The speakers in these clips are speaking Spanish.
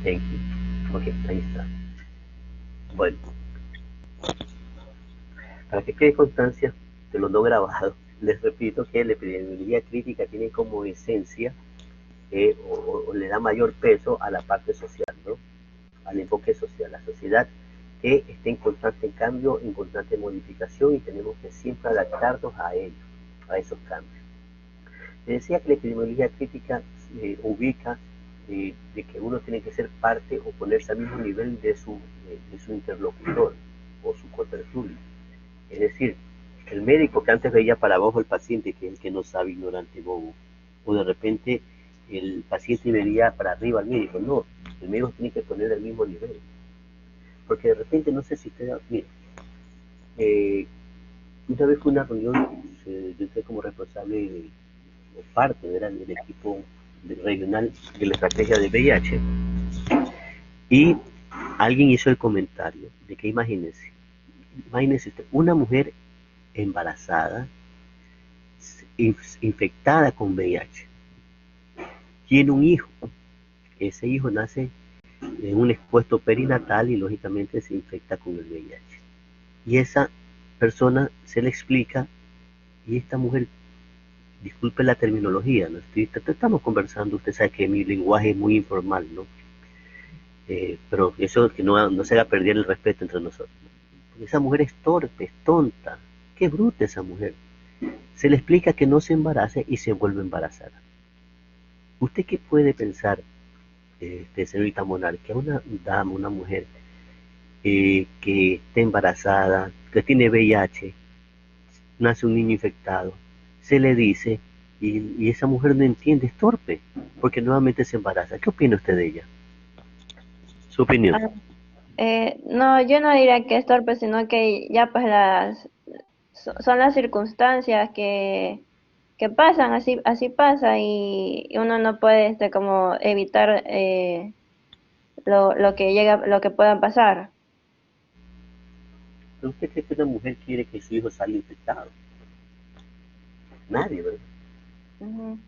Thank you. Ok, ahí está. Bueno, para que quede constancia de lo no grabado, les repito que la epidemiología crítica tiene como esencia o le da mayor peso a la parte social, ¿no? Al enfoque social, la sociedad que está en constante cambio, en constante modificación y tenemos que siempre adaptarnos a ellos, a esos cambios. Les decía que la epidemiología crítica ubica de que uno tiene que ser parte o ponerse al mismo nivel de su interlocutor o su cotertulio. Es decir, el médico que antes veía para abajo el paciente, que es el que no sabe, ignorante, bobo, o de repente el paciente vería para arriba al médico. No, el médico tiene que poner al mismo nivel. Porque de repente, no sé si usted, mire, eh, una vez fue una reunión, yo estoy como responsable o parte del equipo regional de la estrategia de VIH, y alguien hizo el comentario de que imagínese usted, una mujer embarazada, infectada con VIH, tiene un hijo, ese hijo nace en un expuesto perinatal y lógicamente se infecta con el VIH. Y esa persona se le explica, y esta mujer, disculpe la terminología, ¿no? Estamos conversando, usted sabe que mi lenguaje es muy informal, ¿no? Pero eso que no se haga perder el respeto entre nosotros. Porque esa mujer es torpe, es tonta, qué bruta esa mujer. Se le explica que no se embarace y se vuelve a embarazar. ¿Usted qué puede pensar, señorita Monar, que a una dama, una mujer que esté embarazada, que tiene VIH, nace un niño infectado, se le dice, y esa mujer no entiende, es torpe, porque nuevamente se embaraza? ¿Qué opina usted de ella? Su opinión. Ah, no, yo no diría que es torpe, sino que ya pues son las circunstancias que pasan, así pasa y uno no puede como evitar lo que pueda pasar. ¿Pero usted cree que una mujer quiere que su hijo salga infectado? Nadie, ¿verdad? Ujú.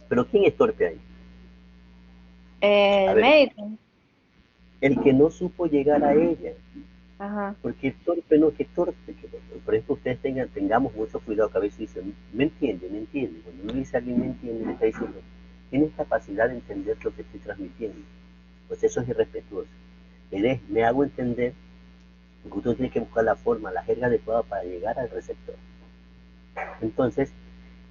Pero ¿quién es torpe ahí? A El ver, médico, el que no supo llegar a ella. ajá. Porque el torpe no, que torpe. Por ejemplo, ustedes tengamos mucho cuidado, que a veces dicen, me entiende, me entiende. Cuando uno dice a alguien me entiende, le está diciendo, tienes capacidad de entender lo que estoy transmitiendo. Pues eso es irrespetuoso. Me hago entender, porque uno tiene que buscar la forma, la jerga adecuada para llegar al receptor. Entonces,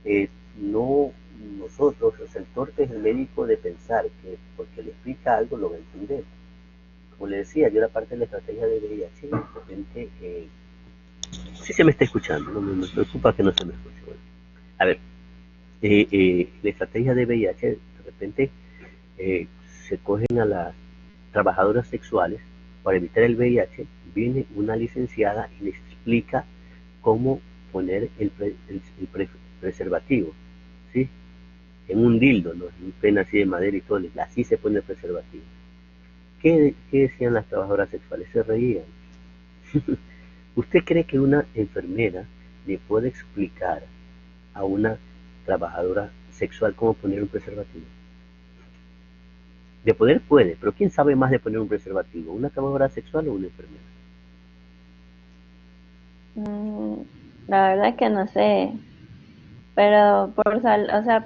eh, no nosotros, o sea, el torpe es el médico de pensar que porque le explica algo lo va a entender. Como le decía, yo era parte de la estrategia de VIH, de repente, sí se me está escuchando, no me preocupa que no se me escuche. Bueno, a ver, la estrategia de VIH, de repente eh, se cogen a las trabajadoras sexuales para evitar el VIH, viene una licenciada y les explica cómo poner preservativo, ¿sí? En un dildo, ¿no? En un pene así de madera y todo, así se pone el preservativo. ¿Qué decían las trabajadoras sexuales? Se reían. ¿Usted cree que una enfermera le puede explicar a una trabajadora sexual cómo poner un preservativo? De poder puede, pero ¿quién sabe más de poner un preservativo? ¿Una trabajadora sexual o una enfermera? Mm, la verdad es que no sé, pero o sea,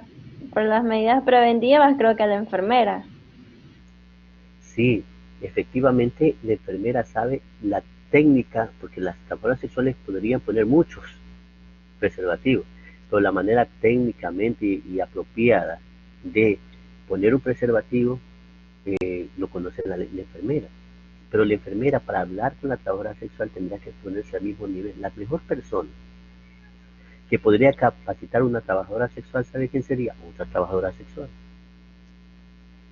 por las medidas preventivas creo que la enfermera. Sí, efectivamente la enfermera sabe la técnica, porque las trabajadoras sexuales podrían poner muchos preservativos, pero la manera técnicamente y apropiada de poner un preservativo lo conoce la enfermera. Pero la enfermera, para hablar con la trabajadora sexual, tendría que ponerse al mismo nivel. La mejor persona que podría capacitar a una trabajadora sexual, ¿sabe quién sería? Otra trabajadora sexual.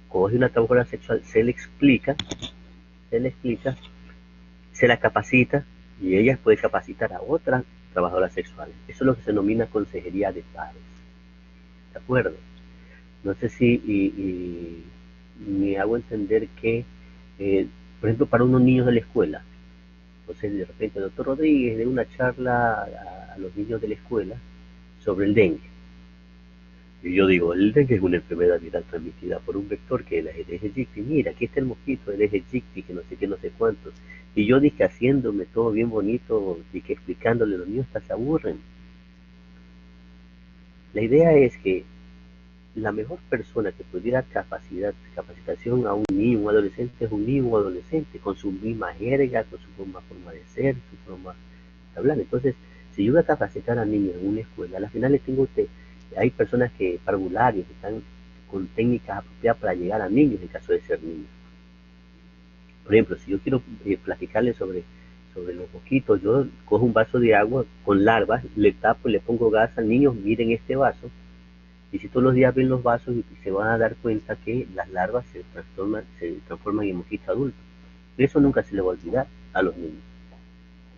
Coge una trabajadora sexual, se le explica, se la capacita y ella puede capacitar a otras trabajadoras sexuales. Eso es lo que se denomina consejería de pares. ¿De acuerdo? No sé si me hago entender que, por ejemplo, para unos niños de la escuela, entonces de repente el doctor Rodríguez de una charla a los niños de la escuela sobre el dengue. Y yo digo, el dengue es una enfermedad viral transmitida por un vector que es el Aedes aegypti. Mira, aquí está el mosquito, el Aedes aegypti, que no sé qué, no sé cuántos. Y yo dije haciéndome todo bien bonito y que explicándole, los niños hasta se aburren. La idea es que la mejor persona que pudiera capacitación a un niño, un adolescente, es un niño o adolescente, con su misma jerga, con su misma forma de ser, su forma de hablar. Entonces, si yo voy a capacitar a niños en una escuela, al final les tengo que, hay personas que, parvularios, que están con técnicas apropiadas para llegar a niños en caso de ser niños. Por ejemplo, si yo quiero platicarles sobre los mosquitos, yo cojo un vaso de agua con larvas, le tapo y le pongo gas al niño, miren este vaso, y si todos los días ven los vasos se van a dar cuenta que las larvas se transforman en mosquitos adultos. Y eso nunca se le va a olvidar a los niños.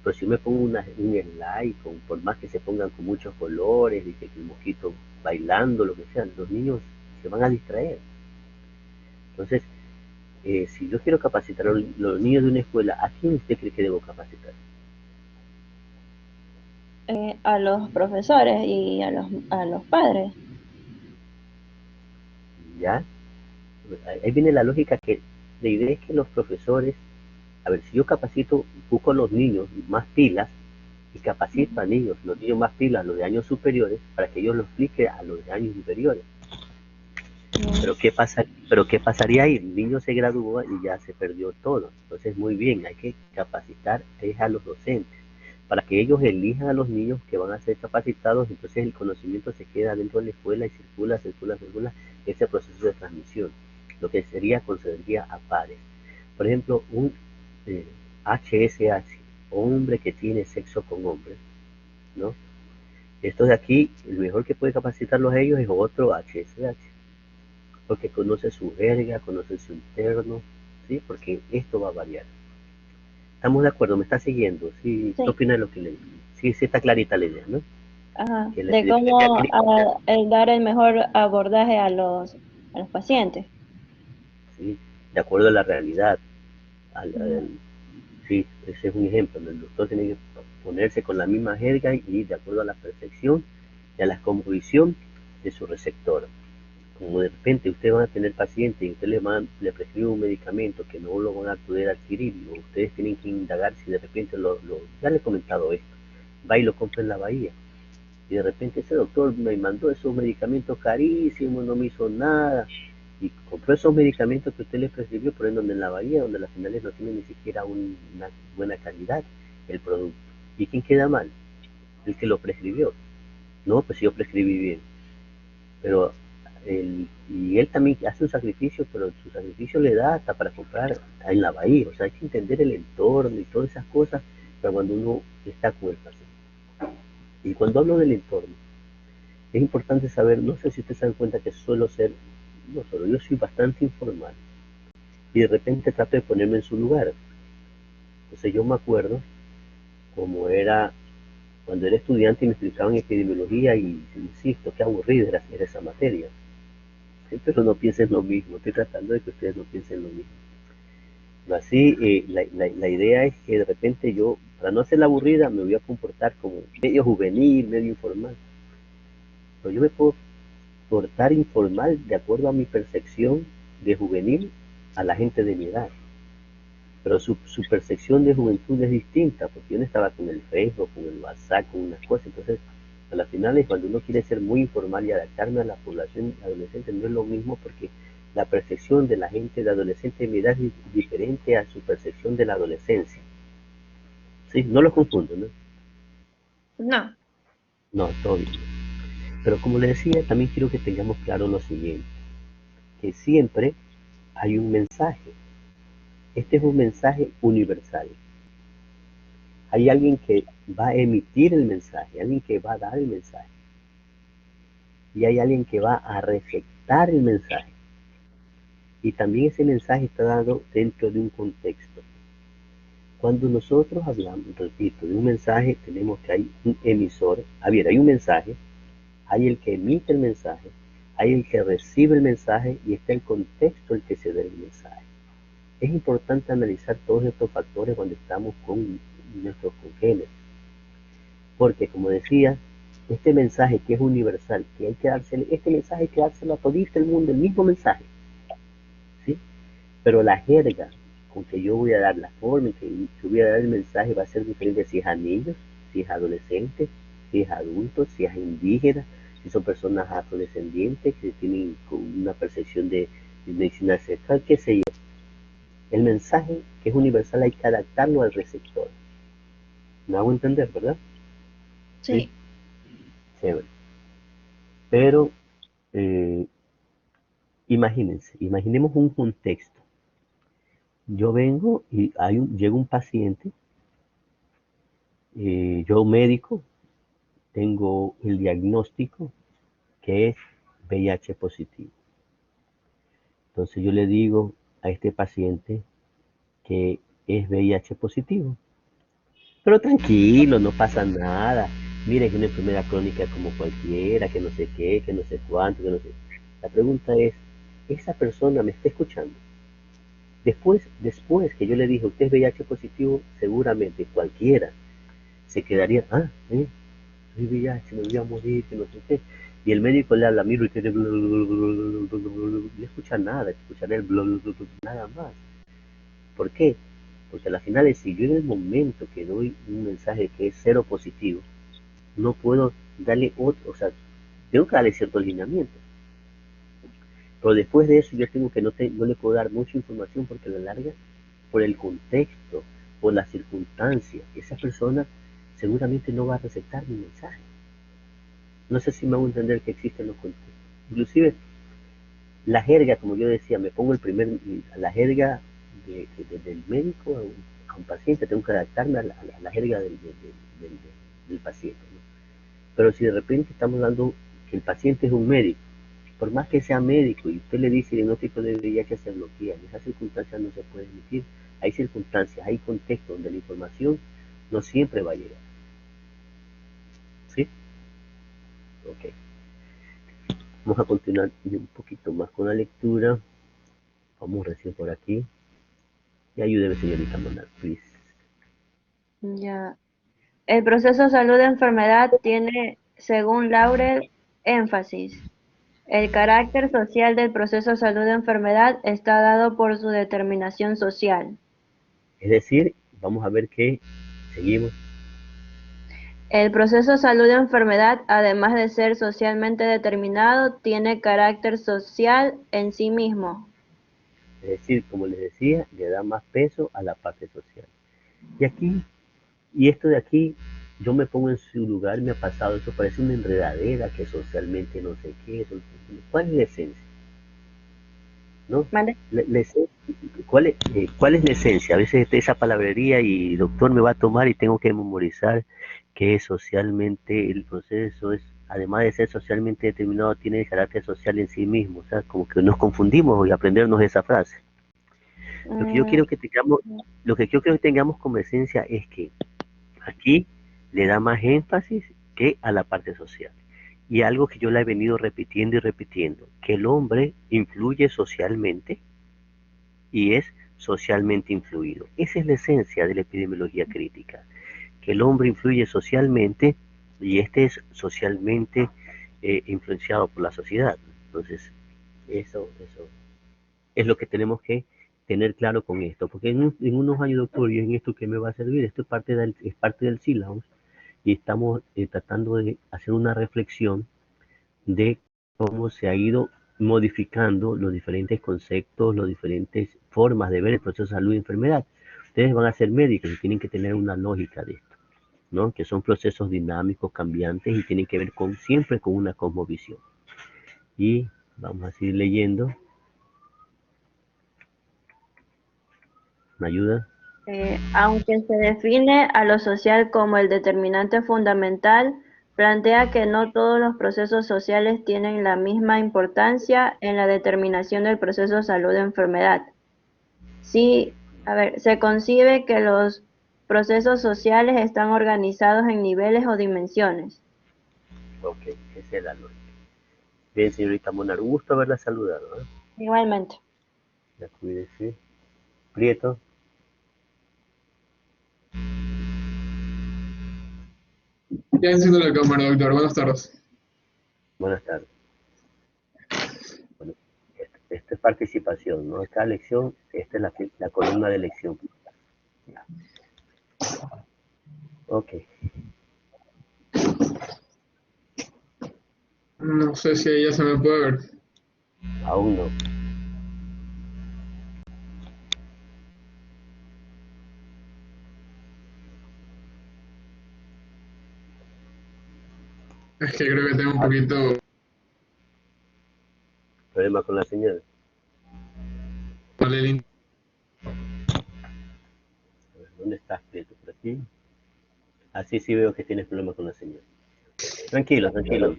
Pero si yo me pongo un slide, por más que se pongan con muchos colores, dice que el mosquito bailando, lo que sea, los niños se van a distraer. Entonces, si yo quiero capacitar a los niños de una escuela, ¿a quién usted cree que debo capacitar? A los profesores y a los padres. ¿Ya? Ahí viene la lógica que la idea es que los profesores, a ver, si yo capacito, busco a los niños más pilas y capacito a niños, los niños más pilas, los de años superiores, para que ellos lo expliquen a los de años inferiores. Bien. Pero qué pasaría ahí? El niño se gradúa y ya se perdió todo. Entonces, muy bien, hay que capacitar a los docentes para que ellos elijan a los niños que van a ser capacitados. Entonces, el conocimiento se queda dentro de la escuela y circula, circula, circula ese proceso de transmisión, lo que concedería a pares. Por ejemplo, un HSH, hombre que tiene sexo con hombre, ¿no? Esto de aquí, el mejor que puede capacitarlos a ellos es otro HSH, porque conoce su jerga, conoce su interno, ¿sí? Porque esto va a variar. ¿Estamos de acuerdo? ¿Me está siguiendo? ¿Sí? ¿Qué Sí, opina de lo que le digo? Sí, sí está clarita la idea, ¿no? ajá, Que la de epidemiología cómo clínica, el dar el mejor abordaje a los pacientes. ¿sí? De acuerdo a la realidad. Ujú. Sí, ese es un ejemplo. El doctor tiene que ponerse con la misma jerga y de acuerdo a la percepción y a la cosmovisión de su receptor. Como de repente usted va a tener pacientes y usted le prescribe un medicamento que no lo van a poder adquirir, o ustedes tienen que indagar si de repente ya le he comentado esto, va y lo compra en la bahía, y de repente ese doctor me mandó esos medicamentos carísimos, no me hizo nada, y compró esos medicamentos que usted le prescribió, por ejemplo, en la bahía, donde las finales no tienen ni siquiera una buena calidad el producto. ¿Y quién queda mal? El que lo prescribió. No, pues yo prescribí bien, pero y él también hace un sacrificio, pero su sacrificio le da hasta para comprar en la bahía. O sea, hay que entender el entorno y todas esas cosas para cuando uno está con el paciente. Y cuando hablo del entorno, es importante saber, no sé si ustedes se dan cuenta que suelo ser, no solo, yo soy bastante informal y de repente trato de ponerme en su lugar. Entonces yo me acuerdo como era cuando era estudiante y me explicaban epidemiología y insisto, qué aburrida era esa materia. Pero no piensen lo mismo, estoy tratando de que ustedes no piensen lo mismo. Así, la idea es que de repente yo, para no hacerla aburrida, me voy a comportar como medio juvenil, medio informal. Pero yo me puedo portar informal de acuerdo a mi percepción de juvenil a la gente de mi edad. Pero su percepción de juventud es distinta, porque yo no estaba con el Facebook, con el WhatsApp, con unas cosas. Entonces, a las finales, cuando uno quiere ser muy informal y adaptarme a la población adolescente, no es lo mismo porque la percepción de la gente de adolescente de mi edad es diferente a su percepción de la adolescencia. ¿Sí? No lo confundo, ¿no? No, No, todo bien. Pero como le decía, también quiero que tengamos claro lo siguiente, que siempre hay un mensaje. Este es un mensaje universal. Hay alguien que va a emitir el mensaje, alguien que va a dar el mensaje, y hay alguien que va a receptar el mensaje. Y también ese mensaje está dado dentro de un contexto. Cuando nosotros hablamos, repito, de un mensaje, tenemos que hay un emisor, hay un mensaje, hay el que emite el mensaje, hay el que recibe el mensaje y está el contexto en que se da el mensaje. Es importante analizar todos estos factores cuando estamos con nuestros congéneres, porque como decía, este mensaje que es universal, que hay que dárselo, este mensaje hay que dárselo a todo el mundo, el mismo mensaje, ¿sí? Pero la jerga con que yo voy a dar, la forma en que yo voy a dar el mensaje va a ser diferente si es a niños, si es adolescentes, si es adultos, si es indígenas, si son personas afrodescendientes que tienen una percepción de medicina ancestral, qué sé yo. El mensaje que es universal hay que adaptarlo al receptor. ¿Me hago entender, verdad? Sí, Sí. chévere. Pero eh, imagínense, imaginemos un contexto. Yo vengo y llega un paciente, yo médico, tengo el diagnóstico que es VIH positivo. Entonces yo le digo a este paciente que es VIH positivo. Pero tranquilo, no pasa nada. Mire, que es una enfermedad crónica como cualquiera, que no sé qué, que no sé cuánto, que no sé. La pregunta es, ¿esa persona me está escuchando? Después que yo le dije, usted es VIH positivo, seguramente cualquiera se quedaría, soy VIH, me voy a morir, que no sé qué. Y el médico le habla, miro y tiene no escucha nada, escuchará el nada más. ¿Por qué? Porque a la final, si yo en el momento que doy un mensaje que es cero positivo, no puedo darle otro, o sea, tengo que darle cierto alineamiento. Pero después de eso yo tengo que no le puedo dar mucha información porque a la larga, por el contexto, por las circunstancias, esa persona seguramente no va a receptar mi mensaje. No sé si me hago entender que existen los contextos. Inclusive la jerga, como yo decía, me pongo la jerga del médico a un paciente, tengo que adaptarme a la jerga del, del paciente, ¿no? Pero si de repente estamos dando que el paciente es un médico, por más que sea médico y usted le dice el diagnóstico de VIH, se bloquea. En esas circunstancias no se puede emitir. Hay circunstancias, hay contextos donde la información no siempre va a llegar. ¿Sí? Ok. Vamos a continuar un poquito más con la lectura. Vamos recién por aquí. Y ayúdeme, señorita Monal, please. Ya. El proceso salud-enfermedad tiene, según Laurel, énfasis. El carácter social del proceso salud-enfermedad está dado por su determinación social. Es decir, vamos a ver que seguimos. El proceso salud-enfermedad, además de ser socialmente determinado, tiene carácter social en sí mismo. Es decir, como les decía, le da más peso a la parte social. Y aquí, y esto de aquí, yo me pongo en su lugar, me ha pasado, eso parece una enredadera que socialmente no sé qué es. ¿Cuál es la esencia? ¿No? ¿Vale? ¿Cuál es la esencia? A veces esa palabrería y doctor me va a tomar y tengo que memorizar que socialmente el proceso es, además de ser socialmente determinado, tiene el carácter social en sí mismo. O sea, como que nos confundimos y aprendernos esa frase. Lo que yo Mm, quiero que tengamos, lo que yo quiero que tengamos como esencia es que aquí le da más énfasis que a la parte social. Y algo que yo le he venido repitiendo y repitiendo, que el hombre influye socialmente y es socialmente influido. Esa es la esencia de la epidemiología crítica, que el hombre influye socialmente y este es socialmente influenciado por la sociedad. Entonces, eso es lo que tenemos que tener claro con esto, porque en unos años, doctor, ¿y en esto qué me va a servir? Esto es parte del sílabo y estamos tratando de hacer una reflexión de cómo se ha ido modificando los diferentes conceptos, las diferentes formas de ver el proceso de salud y enfermedad. Ustedes van a ser médicos y tienen que tener una lógica de esto, ¿no? Que son procesos dinámicos, cambiantes y tienen que ver siempre con una cosmovisión. Y vamos a seguir leyendo. ¿Me ayuda? Aunque se define a lo social como el determinante fundamental, plantea que no todos los procesos sociales tienen la misma importancia en la determinación del proceso salud-enfermedad. Sí, a ver, se concibe que los procesos sociales están organizados en niveles o dimensiones. Ok, esa es la lógica. Bien, señorita Monar, un gusto haberla saludado, ¿eh? Igualmente. Ya cuídese. Prieto. Ya enciendo la cámara, doctor. Buenas tardes. Buenas tardes. Bueno, esta es participación, ¿no? Esta lección, esta es la columna de lección. Ya. Ok. No sé si ahí ya se me puede ver. Aún no. Es que creo que tengo un poquito... Problema con la señal. mal el A ver, ¿dónde estás, Prieto? ¿Por aquí? Así sí veo que tienes problemas con la señal. Tranquilo, tranquilo.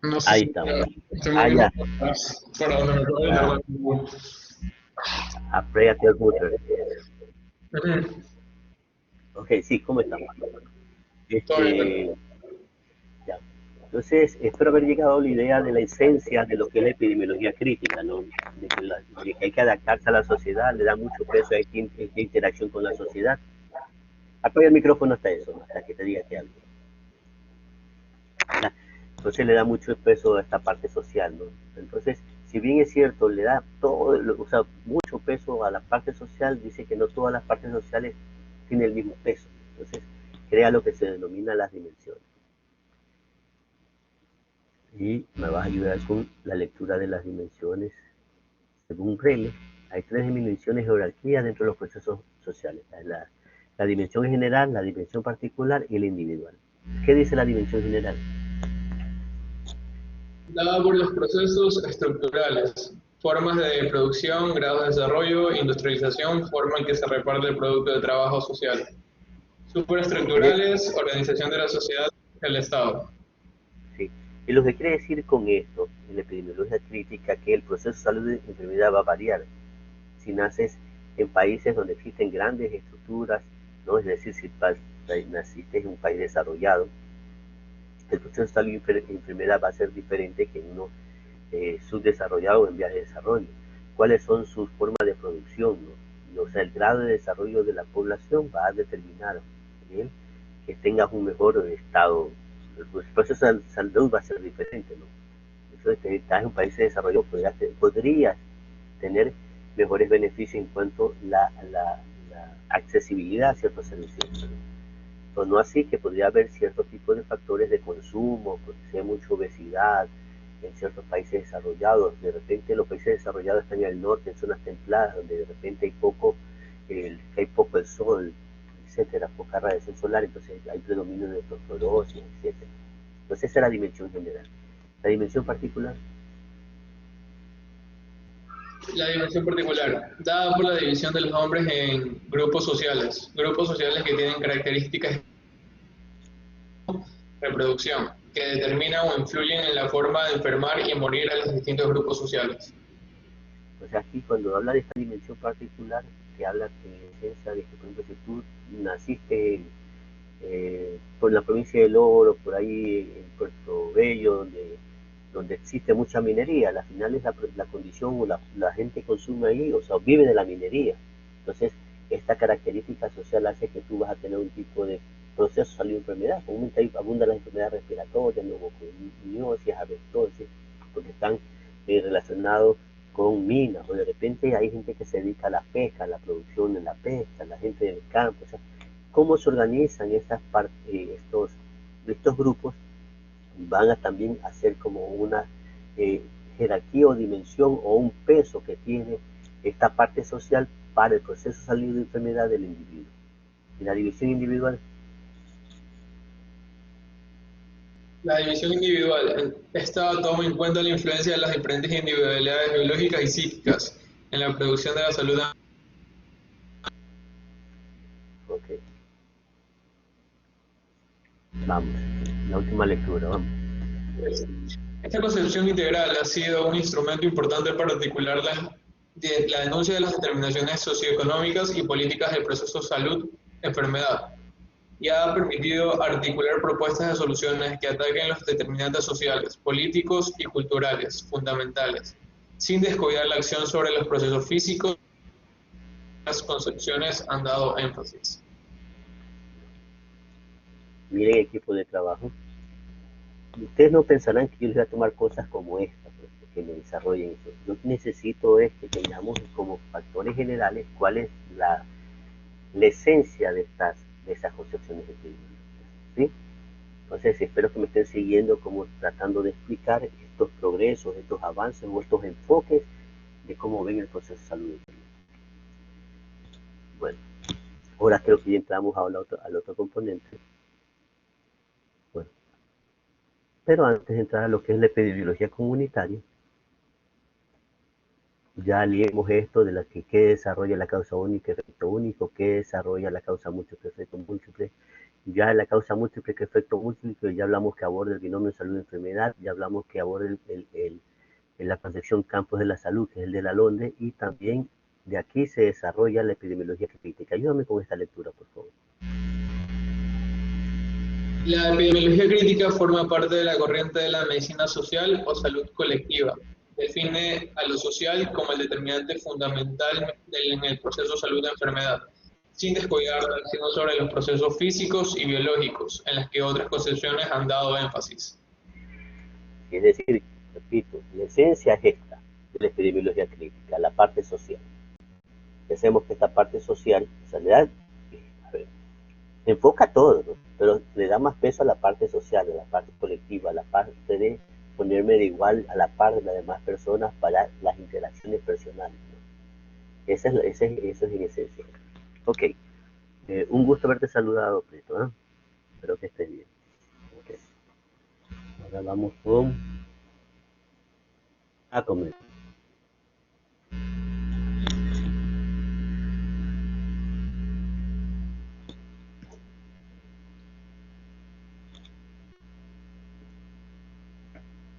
No sé Ahí si estamos. estoy Ah, ya. moviendo para donde me puedo Ya. tardar. Pray your booter. Ujú. Ok, sí, ¿cómo estamos? Todo bien. Ya. Entonces, espero haber llegado a la idea de la esencia de lo que es la epidemiología crítica, ¿no? De que hay que adaptarse a la sociedad, le da mucho peso a esta interacción con la sociedad. Apaga el micrófono hasta eso, hasta que te diga que algo. ¿Ya? Entonces le da mucho peso a esta parte social, ¿no? Entonces, si bien es cierto, le da todo, o sea, mucho peso a la parte social, dice que no todas las partes sociales tienen el mismo peso. Entonces, crea lo que se denomina las dimensiones. Y me vas a ayudar con la lectura de las dimensiones. Según Bremer, hay tres dimensiones de jerarquía dentro de los procesos sociales. La dimensión general, la dimensión particular y la individual. ¿Qué dice la dimensión general? Dada por los procesos estructurales, formas de producción, grados de desarrollo, industrialización, forma en que se reparte el producto de trabajo social. Quiere, Superestructurales, organización de la sociedad, el Estado. sí. Y lo que quiere decir con esto, en la epidemiología crítica, que el proceso de salud y enfermedad va a variar. Si naces en países donde existen grandes estructuras, ¿no? Es decir, si naciste en un país desarrollado, el proceso de salud y enfermedad va a ser diferente que en uno subdesarrollado o en vías de desarrollo. ¿Cuáles son sus formas de producción? ¿No? O sea, el grado de desarrollo de la población va a determinar, ¿bien?, que tengas un mejor estado. El proceso de salud va a ser diferente, ¿no? Eso si estás en un país de desarrollo podrías tener mejores beneficios en cuanto a la accesibilidad a ciertos servicios. Pero no así que podría haber ciertos tipos de factores de consumo, porque si hay mucha obesidad en ciertos países desarrollados, de repente los países desarrollados están en el norte, en zonas templadas, donde de repente hay poco el sol, etcétera, poca radiación solar, entonces hay predominio de osteoporosis, etcétera. Entonces esa es la dimensión general. La dimensión particular, La dimensión particular, dada por la división de los hombres en grupos sociales que tienen características de reproducción, que determinan o influyen en la forma de enfermar y morir a los distintos grupos sociales. o sea, aquí cuando habla de esta dimensión particular, que habla en esencia de que, por ejemplo, si tú naciste por la provincia del Oro, por ahí en Puerto Bello, donde existe mucha minería, al final es la condición o la gente consume ahí, o sea, vive de la minería. Entonces, esta característica social hace que tú vas a tener un tipo de proceso de salud y enfermedad. Comúnmente ahí abundan las enfermedades respiratorias, neumoniosis, asbestosis, porque están relacionados con minas, o de repente hay gente que se dedica a la pesca, a la producción de la pesca, la gente del campo, o sea, cómo se organizan estos grupos van a también hacer como una eh, jerarquía o dimensión o un peso que tiene esta parte social para el proceso de salud de enfermedad del individuo. Y la división individual, La división individual, esta toma en cuenta la influencia de las diferentes individualidades biológicas y psíquicas en la producción de la salud. ok, vamos, la última lectura, vamos. Esta concepción integral ha sido un instrumento importante para articular la denuncia de las determinaciones socioeconómicas y políticas del proceso salud-enfermedad y ha permitido articular propuestas de soluciones que ataquen los determinantes sociales, políticos y culturales fundamentales, sin descuidar la acción sobre los procesos físicos. Las concepciones han dado énfasis. miren equipo de trabajo, ustedes no pensarán que yo les voy a tomar cosas como esta, pues, que me desarrollen eso. Yo necesito es que tengamos como factores generales cuál es la esencia de esas concepciones epidemiológicas, ¿sí? Entonces espero que me estén siguiendo como tratando de explicar estos progresos, estos avances o estos enfoques de cómo ven el proceso de salud. Bueno, ahora creo que ya entramos al otro componente. Bueno, pero antes de entrar a lo que es la epidemiología comunitaria, ya leímos esto de la que qué desarrolla la causa única, efecto único, qué desarrolla la causa múltiple, efecto múltiple. Ya la causa múltiple, que efecto múltiple, ya hablamos que aborda el binomio salud-enfermedad, ya hablamos que aborda la concepción campos de la salud, que es el de la LONDE, y también de aquí se desarrolla la epidemiología crítica. Ayúdame con esta lectura, por favor. La epidemiología crítica forma parte de la corriente de la medicina social o salud colectiva. Define a lo social como el determinante fundamental en el proceso de salud-enfermedad, sin descuidar la acción sobre los procesos físicos y biológicos, en las que otras concepciones han dado énfasis. Es decir, repito, la esencia es esta, de la epidemiología crítica, la parte social. Pensemos que esta parte social, o sea, le da, a ver, enfoca todo, ¿no? Pero le da más peso a la parte social, a la parte colectiva, a la parte de ponerme de igual a la par de las demás personas para las interacciones personales, ¿no? Eso es en esencia. Ok, un gusto haberte saludado, Prieto, ¿eh? Espero que estés bien. Okay. Ahora vamos a comer.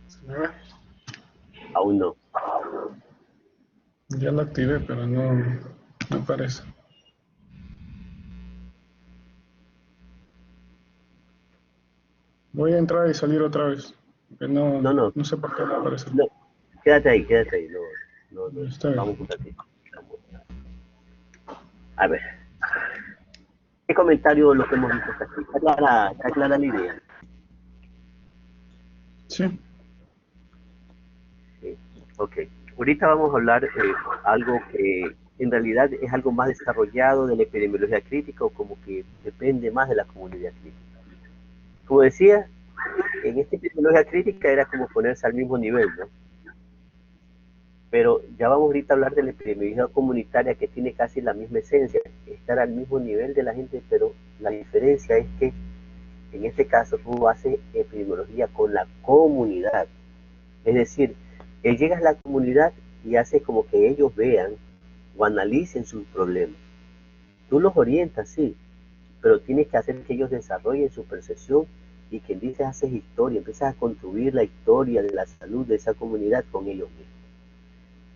¿Se me ve? Aún no. Ya lo activé, pero no aparece. Voy a entrar y salir otra vez. Porque No, no sé por qué no aparece. no. Quédate ahí. No. Está bien. Vamos un ratito. A ver. ¿Qué comentario lo que hemos visto hasta aquí? Está clara la idea. Sí. Sí. Ok. Ahorita vamos a hablar algo que en realidad es algo más desarrollado de la epidemiología crítica o como que depende más de la comunidad crítica. Como decía, en esta epidemiología crítica era como ponerse al mismo nivel, ¿no? Pero ya vamos ahorita a hablar de la epidemiología comunitaria que tiene casi la misma esencia, estar al mismo nivel de la gente, pero la diferencia es que en este caso tú haces epidemiología con la comunidad. Es decir, llegas a la comunidad y haces como que ellos vean o analicen sus problemas. Tú los orientas, sí, pero tienes que hacer que ellos desarrollen su percepción y que empieces a hacer historia, empiezas a construir la historia de la salud de esa comunidad con ellos mismos.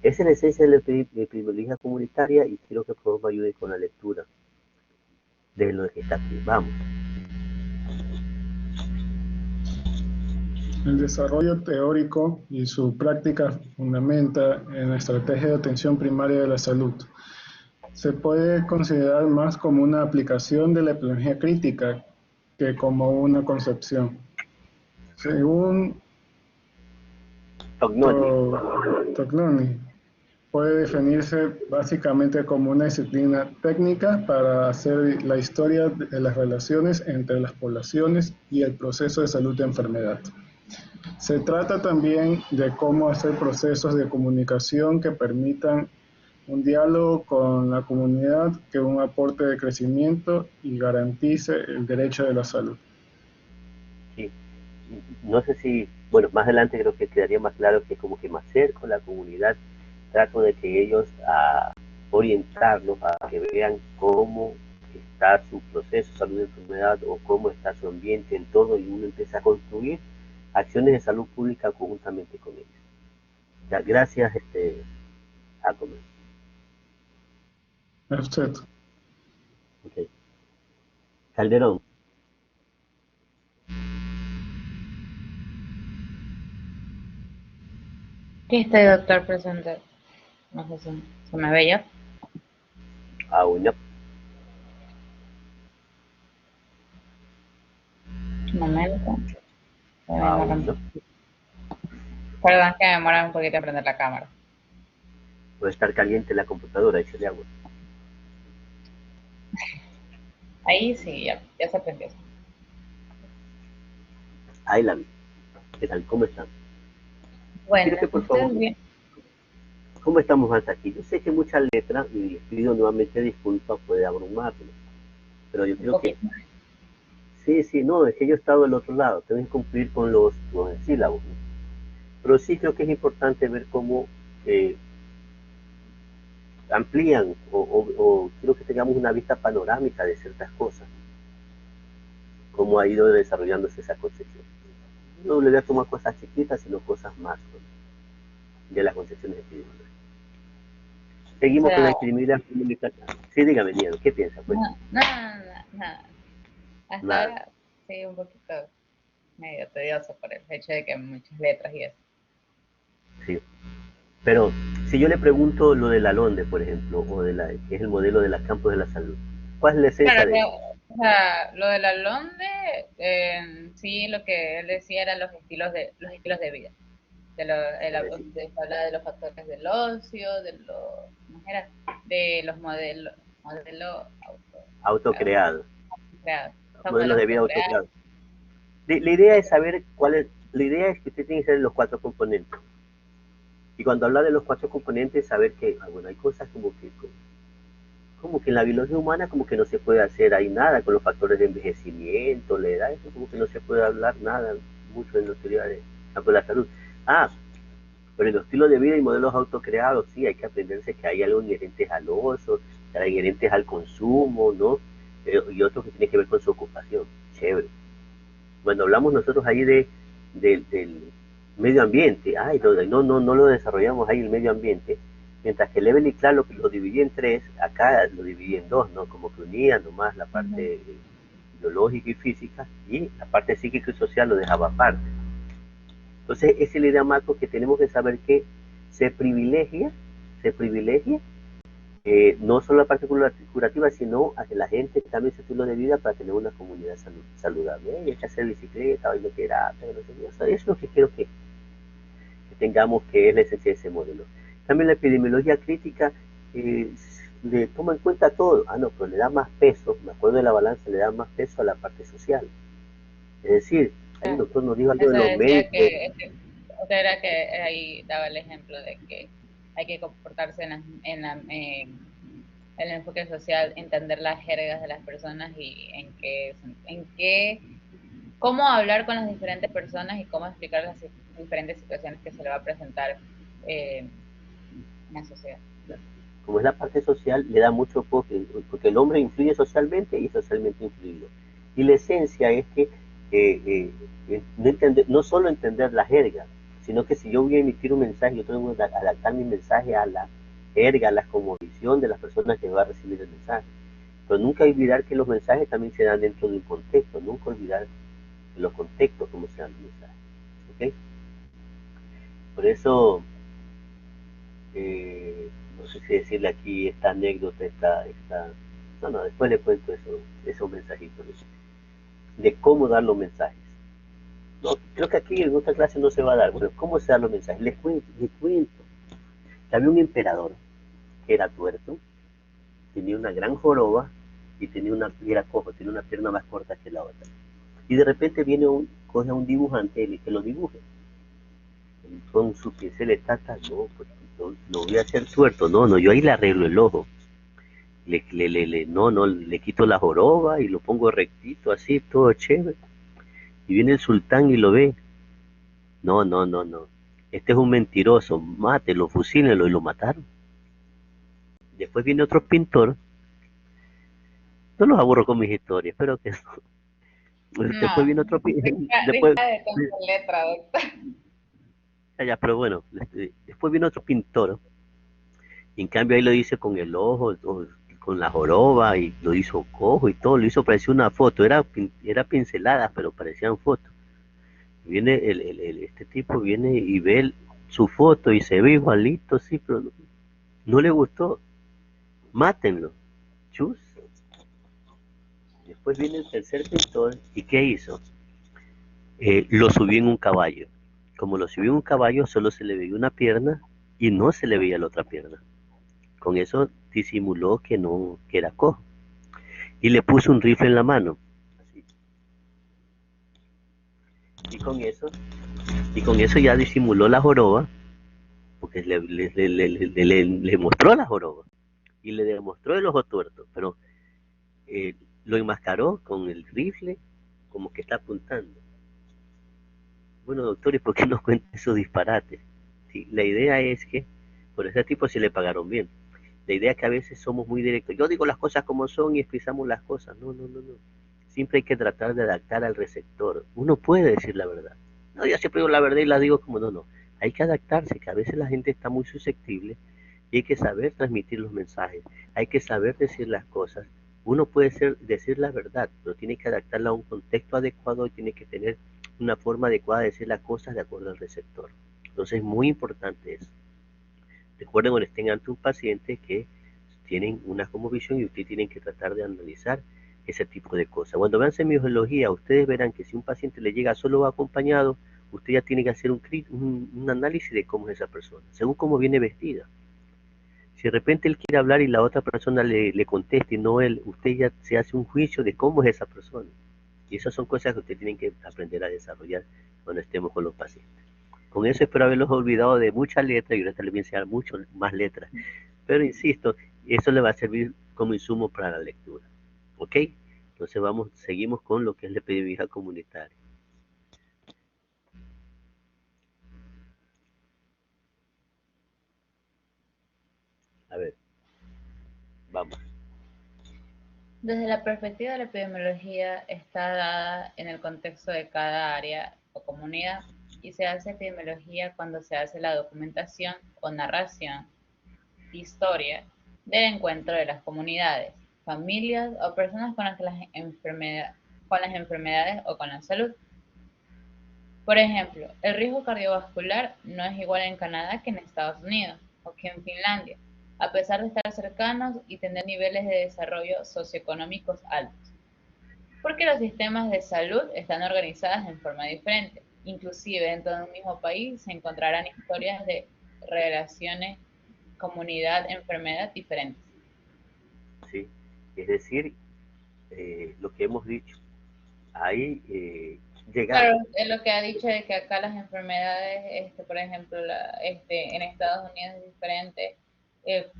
Esa es la esencia de la epidemiología comunitaria y quiero que por favor me ayude con la lectura de lo que está aquí. Vamos. El desarrollo teórico y su práctica fundamenta en la estrategia de atención primaria de la salud. Se puede considerar más como una aplicación de la epidemiología crítica que como una concepción. Según Tognoni, puede definirse básicamente como una disciplina técnica para hacer la historia de las relaciones entre las poblaciones y el proceso de salud de enfermedad. Se trata también de cómo hacer procesos de comunicación que permitan un diálogo con la comunidad que un aporte de crecimiento y garantice el derecho de la salud. Sí. No sé si, bueno, más adelante creo que quedaría más claro que como que me acerco a la comunidad, trato de que ellos orientarlos a que vean cómo está su proceso de salud de enfermedad o cómo está su ambiente en todo y uno empieza a construir acciones de salud pública conjuntamente con ellos. Ya, gracias, Jacob. Perfecto. Okay. Calderón. Sí, estoy, doctor, presente. No sé si se me ve ya. Aún no. Un momento. Me Ah, demora un- bueno. Perdón, que me demora un poquito a prender la cámara. Puede estar caliente la computadora, échale agua. Ahí sí, ya se prendió. Ahí la vi. ¿Qué tal? ¿Cómo están? Quiero Bueno, que por favor, ¿ustedes bien? ¿cómo estamos hasta aquí? Yo sé que muchas letras, y les pido nuevamente disculpas, puede abrumarme, pero yo Un creo que poquito. sí, sí, no, es que yo he estado del otro lado, tengo que cumplir con los sílabos, ¿no? Pero sí creo que es importante ver cómo eh, amplían o quiero que tengamos una vista panorámica de ciertas cosas, cómo ha ido desarrollándose esa concepción. No le voy a tomar cosas chiquitas, sino cosas más, ¿no? De las concepciones epidemiológicas. O Seguimos con la sea, epidemiología. Sí, dígame, Diego, ¿qué piensa? Pues no. Hasta nada, ahora sí, un poquito medio tedioso por el hecho de que muchas letras y eso. sí. Pero si yo le pregunto lo de la LONDE, por ejemplo, o de la, que es el modelo de los campos de la salud, ¿cuál es la esencia Claro, de eso? o sea, lo de la Londe, sí, lo que él decía eran los estilos de vida. Es decir, Habla de los factores del ocio, ¿cómo era? De los modelos autocreado, autocreados. Son modelos modelos de vida autocreados. autocreados. La idea es saber cuál es, la idea es que usted tiene que saber los cuatro componentes. Y cuando habla de los cuatro componentes, saber que, bueno, hay cosas como que en la biología humana como que no se puede hacer ahí nada con los factores de envejecimiento, la edad, eso como que no se puede hablar nada mucho en la teoría de campo de la salud. Ah, pero en los estilos de vida y modelos autocreados, sí, hay que aprenderse que hay algo inherentes al oso, que hay inherentes al consumo, ¿no? Y otro que tiene que ver con su ocupación. Chévere. Cuando hablamos nosotros ahí del medio ambiente, ay, no lo desarrollamos ahí el medio ambiente, mientras que Level y Clark lo dividí en tres, acá lo dividí en dos, ¿no? Como que unía nomás la Ujú. parte biológica y física y la parte psíquica y social lo dejaba aparte. Entonces, esa es la idea macro que tenemos que saber que se privilegia, se privilegia no solo la parte curativa, sino a que la gente cambie su estilo de vida para tener una comunidad saludable. Hay que hacer bicicleta, bailoterapia, no sé qué. Eso es lo que quiero que tengamos, que es la esencia de ese modelo. También la epidemiología crítica le toma en cuenta todo. Ah, no, pero le da más peso, me acuerdo de la balanza, le da más peso a la parte social. Es decir, ahí el doctor nos dijo algo de Eso los decía médicos. o sea, era que ahí daba el ejemplo de que hay que comportarse el enfoque social, entender las jergas de las personas y cómo hablar con las diferentes personas y cómo explicar las diferentes situaciones que se le va a presentar en la sociedad. Como es la parte social, le da mucho porque el hombre influye socialmente y es socialmente influido. Y la esencia es que no solo entender la jerga, sino que si yo voy a emitir un mensaje, yo tengo que adaptar mi mensaje a la jerga, a la cosmovisión de las personas que van a recibir el mensaje. Pero nunca olvidar que los mensajes también se dan dentro de un contexto, nunca olvidar los contextos como se dan los mensajes. ¿Okay? Por eso no sé si decirle aquí esta anécdota, no, después le cuento esos mensajitos de cómo dar los mensajes. No, creo que aquí en otra clase no se va a dar. Bueno, ¿cómo se dan los mensajes? Les cuento. Que había un emperador que era tuerto, tenía una gran joroba y era cojo, tenía una pierna más corta que la otra. Y de repente coge a un dibujante y que lo dibuje. Con su pincel estaca, no, pues lo voy a hacer tuerto, no, yo ahí le arreglo el ojo. No, le quito la joroba y lo pongo rectito, así, todo chévere. Y viene el sultán y lo ve. No. Este es un mentiroso, mátelo, fusílenlo y lo mataron. Después viene otro pintor. No los aburro con mis historias, pero que no. Después No, viene otro pintor. Después, deja de tanta letra, doctor. ya, pero bueno, después viene otro pintor. Y en cambio ahí lo hice con el ojo, con la joroba, y lo hizo cojo y todo, lo hizo parecía una foto, era pinceladas, pero parecían fotos. Viene este tipo viene y ve su foto y se ve igualito, sí, pero no le gustó. Mátenlo. Chus. Después viene el tercer pintor y ¿qué hizo? lo subió en un caballo. Como lo subió en un caballo, solo se le veía una pierna y no se le veía la otra pierna. Con eso disimuló que no, que era cojo. Y le puso un rifle en la mano. Así. Y con eso, y con eso ya disimuló la joroba, porque le mostró la joroba y le demostró el ojo tuerto, pero eh, lo enmascaró con el rifle como que está apuntando. Bueno, doctor, ¿y por qué nos cuenta esos disparates? Sí, la idea es que, por ese tipo sí le pagaron bien. La idea es que a veces somos muy directos. Yo digo las cosas como son y expresamos las cosas. No, no, no, no. Siempre hay que tratar de adaptar al receptor. Uno puede decir la verdad. No, yo siempre digo la verdad y la digo como no, no. Hay que adaptarse, que a veces la gente está muy susceptible y hay que saber transmitir los mensajes. Hay que saber decir las cosas. Uno puede decir la verdad, pero tiene que adaptarla a un contexto adecuado y tiene que tener una forma adecuada de decir las cosas de acuerdo al receptor. Entonces es muy importante eso. Recuerden cuando estén ante un paciente que tienen una visión y ustedes tienen que tratar de analizar ese tipo de cosas. Cuando vean semiología, ustedes verán que si un paciente le llega solo acompañado, usted ya tiene que hacer un análisis de cómo es esa persona, según cómo viene vestida. Si de repente él quiere hablar y la otra persona le contesta y no él, usted ya se hace un juicio de cómo es esa persona. Y esas son cosas que ustedes tienen que aprender a desarrollar cuando estemos con los pacientes. Con eso espero haberlos olvidado de muchas letras y ahorita les voy a enseñar mucho más letras. Pero insisto, eso le va a servir como insumo para la lectura. ¿Ok? Entonces seguimos con lo que es la epidemiología comunitaria. A ver, vamos. Desde la perspectiva de la epidemiología, está dada en el contexto de cada área o comunidad y se hace epidemiología cuando se hace la documentación o narración, historia del encuentro de las comunidades, familias o personas con las enfermedades o con la salud. Por ejemplo, el riesgo cardiovascular no es igual en Canadá que en Estados Unidos o que en Finlandia, a pesar de estar cercanos y tener niveles de desarrollo socioeconómicos altos, porque los sistemas de salud están organizados en forma diferente. Inclusive dentro de un mismo país se encontrarán historias de relaciones comunidad-enfermedad diferentes. ¿Sí? Es decir, lo que hemos dicho, ahí Claro, llegamos. es lo que ha dicho de que acá las enfermedades, por ejemplo, en Estados Unidos es diferente, eh,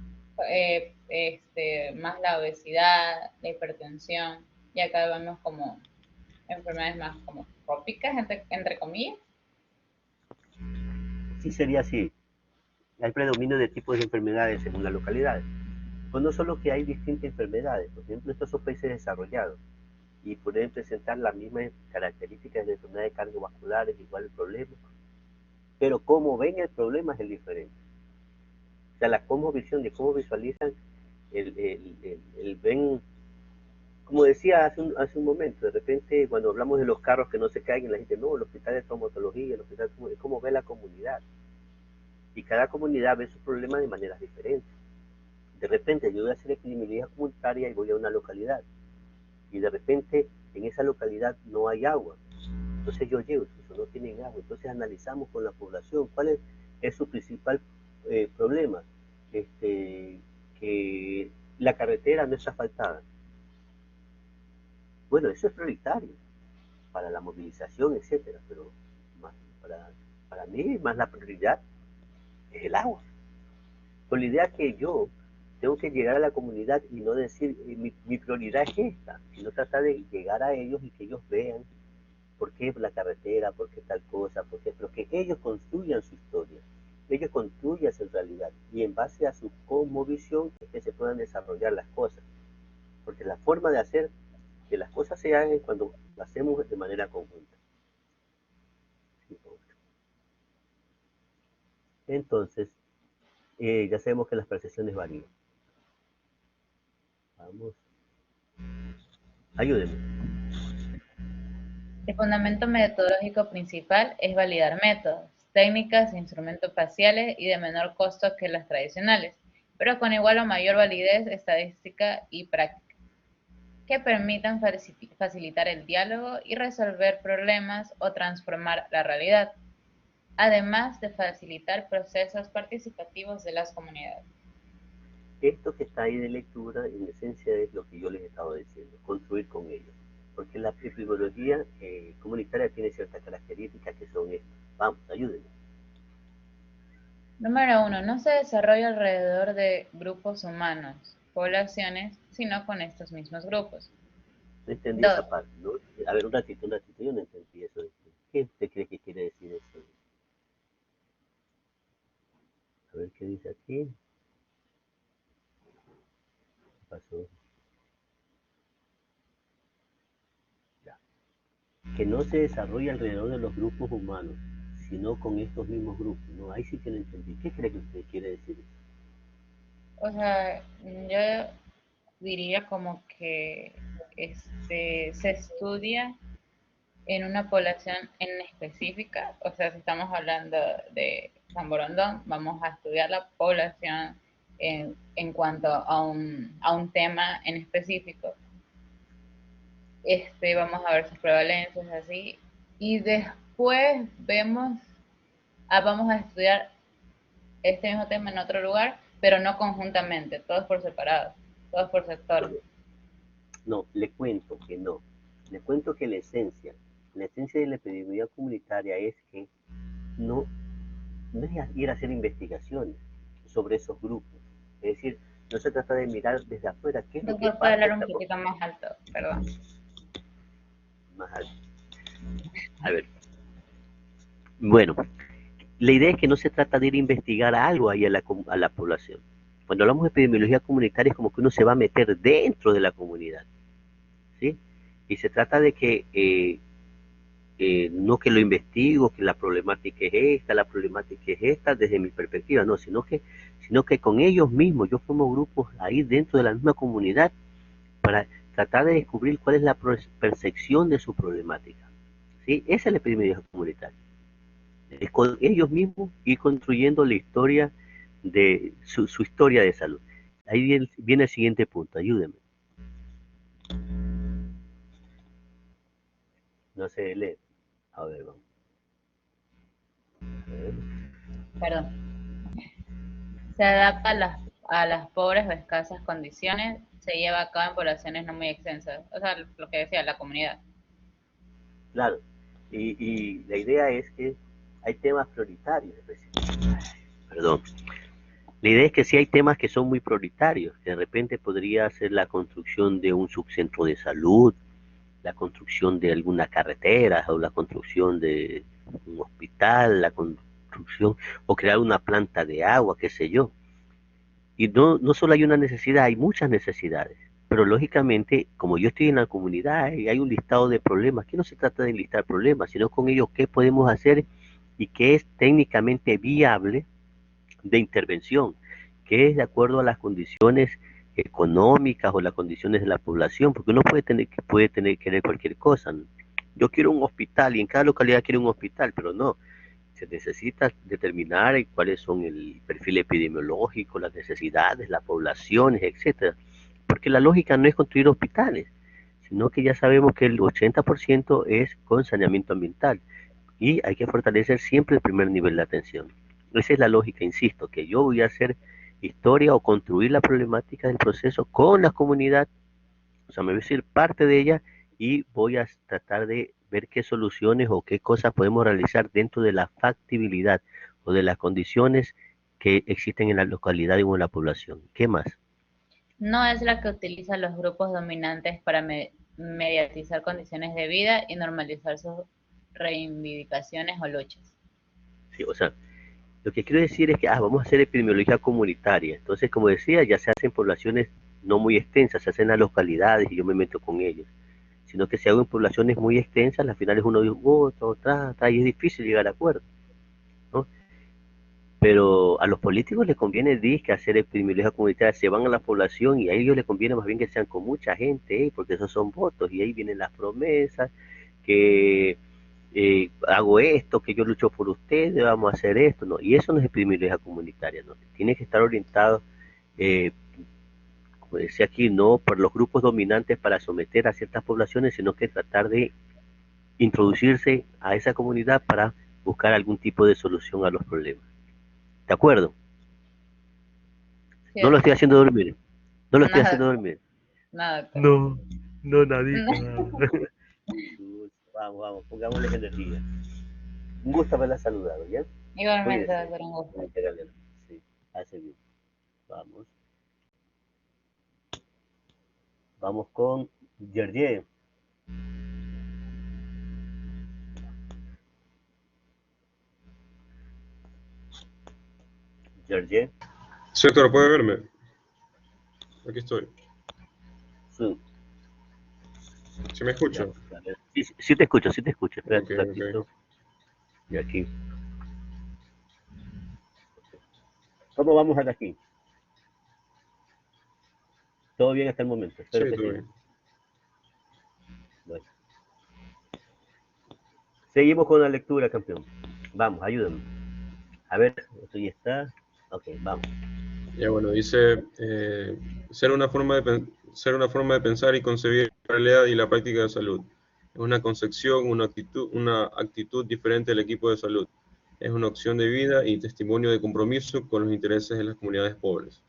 más la obesidad, la hipertensión, y acá vemos como enfermedades más como trópicas, entre comillas. Sí sería así. Hay predominio de tipos de enfermedades según las localidades. Pues no solo que hay distintas enfermedades, por ejemplo, estos son países desarrollados y pueden presentar las mismas características de enfermedades cardiovasculares, igual el problema, pero cómo ven el problema es el diferente. O sea, la cómo visión de cómo visualizan el ven, como decía hace un momento, de repente cuando hablamos de los carros que no se caen, la gente, no, el hospital de traumatología, el hospital es como ve la comunidad. Y cada comunidad ve sus problemas de maneras diferentes. De repente yo voy a hacer epidemiología comunitaria y voy a una localidad. Y de repente en esa localidad no hay agua. Entonces yo llego, si no tienen agua, entonces analizamos con la población cuál es su principal problema. Que la carretera no está asfaltada. Bueno, eso es prioritario para la movilización, etcétera, pero más para mí más la prioridad es el agua. Con la idea que yo tengo que llegar a la comunidad y no decir mi prioridad es esta, sino tratar de llegar a ellos y que ellos vean por qué la carretera, por qué tal cosa, pero que ellos construyan su historia, ellos construyan su realidad y en base a su cosmovisión es que se puedan desarrollar las cosas, porque la forma de hacer que las cosas se hagan es cuando lo hacemos de manera conjunta. Entonces, ya sabemos que las percepciones varían. Vamos, ayúdenme. El fundamento metodológico principal es validar métodos, técnicas e instrumentos faciales y de menor costo que las tradicionales, pero con igual o mayor validez estadística y práctica, que permitan facilitar el diálogo y resolver problemas o transformar la realidad, además de facilitar procesos participativos de las comunidades. Esto que está ahí de lectura, en esencia, es lo que yo les he estado diciendo, construir con ellos. Porque la epistemología comunitaria tiene ciertas características que son estas. Vamos, ayúdenme. Número 1. No se desarrolla alrededor de grupos humanos, poblaciones, sino con estos mismos grupos. No entendí 2. esa parte, ¿no? A ver, un ratito, yo no entendí eso. ¿Qué usted cree que quiere decir eso? A ver qué dice aquí. ¿Qué pasó? Ya. Que no se desarrolla alrededor de los grupos humanos, sino con estos mismos grupos. No, ahí sí que no entendí. ¿Qué cree que usted quiere decir eso? O sea, yo diría como que se estudia en una población en específica, o sea, si estamos hablando de San Borondón, vamos a estudiar la población en cuanto a un tema en específico. Vamos a ver sus prevalencias así, y después vamos a estudiar este mismo tema en otro lugar, pero no conjuntamente, todos por separado, todos por sector. No, le cuento que no. Le cuento que la esencia de la epidemiología comunitaria es que no, no es ir a hacer investigaciones sobre esos grupos. Es decir, no se trata de mirar desde afuera qué es lo que Doctor, puede pasa. hablar un poquito más alto, perdón. Más alto. A ver. Bueno, la idea es que no se trata de ir a investigar algo ahí a la población. Cuando hablamos de epidemiología comunitaria es como que uno se va a meter dentro de la comunidad, ¿sí? Y se trata de que no que lo investigo, que la problemática es esta desde mi perspectiva, no, sino que con ellos mismos, yo formo grupos ahí dentro de la misma comunidad para tratar de descubrir cuál es la percepción de su problemática, ¿sí? Esa es la epidemiología comunitaria. Es con ellos mismos y construyendo la historia de su historia de salud. Ahí viene el siguiente punto, ayúdenme. No sé leer. A ver, vamos. A ver. Perdón. Se adapta a las pobres o escasas condiciones, se lleva a cabo en poblaciones no muy extensas, o sea, lo que decía, la comunidad. Claro, y la idea es que hay temas prioritarios. Perdón. La idea es que sí hay temas que son muy prioritarios, que de repente podría ser la construcción de un subcentro de salud, la construcción de alguna carretera o la construcción de un hospital, la construcción o crear una planta de agua, qué sé yo. Y no solo hay una necesidad, hay muchas necesidades. Pero lógicamente, como yo estoy en la comunidad y hay un listado de problemas, que no se trata de listar problemas, sino con ellos qué podemos hacer y qué es técnicamente viable de intervención, que es de acuerdo a las condiciones económicas o las condiciones de la población, porque uno puede querer cualquier cosa. Yo quiero un hospital y en cada localidad quiero un hospital, pero no. Se necesita determinar cuáles son el perfil epidemiológico, las necesidades, las poblaciones, etcétera. Porque la lógica no es construir hospitales, sino que ya sabemos que el 80% es con saneamiento ambiental y hay que fortalecer siempre el primer nivel de atención. Esa es la lógica, insisto, que yo voy a hacer historia o construir la problemática del proceso con la comunidad, o sea, me voy a ser parte de ella y voy a tratar de ver qué soluciones o qué cosas podemos realizar dentro de la factibilidad o de las condiciones que existen en la localidad y en la población. ¿Qué más? No es la que utiliza los grupos dominantes para mediatizar condiciones de vida y normalizar sus reivindicaciones o luchas. Sí, o sea, lo que quiero decir es que vamos a hacer epidemiología comunitaria. Entonces, como decía, ya se hacen poblaciones no muy extensas, se hacen las localidades y yo me meto con ellos. Sino que si hago en poblaciones muy extensas, al final es uno de otro, y es difícil llegar a acuerdo, ¿no? Pero a los políticos les conviene que hacer epidemiología comunitaria, se van a la población y a ellos les conviene más bien que sean con mucha gente, porque esos son votos y ahí vienen las promesas, que hago esto, que yo lucho por ustedes, vamos a hacer esto, ¿no? Y eso no es epidemiología comunitaria, ¿no? Tiene que estar orientado pues decía aquí, no por los grupos dominantes para someter a ciertas poblaciones, sino que tratar de introducirse a esa comunidad para buscar algún tipo de solución a los problemas. ¿De acuerdo? No lo estoy Cierto. haciendo dormir. No lo estoy haciendo Nada, dormir. nada, doctor. No, no, nadita. No. Vamos, vamos, pongámosle energía. Un gusto haberla saludado, ¿ya? Igualmente, Cuídese. doctor, un gusto. Sí, hace bien. Vamos. Vamos con Yerje. Yerje. Sí, doctor, ¿puede verme? Aquí estoy. Sí. ¿Sí me escucha? Sí, sí te escucho, sí te escucho. Espera Ok, un ratito. ok. Y aquí. ¿Cómo vamos hasta aquí? ¿Todo bien hasta el momento? Espero Sí, que todo sí. bien. Bueno. Seguimos con la lectura, campeón. Vamos, ayúdame. A ver, esto ya está. Ok, vamos. Ya bueno, dice ser una forma de pensar y concebir la realidad y la práctica de salud. Es una concepción, una actitud diferente del equipo de salud. Es una opción de vida y testimonio de compromiso con los intereses de las comunidades pobres.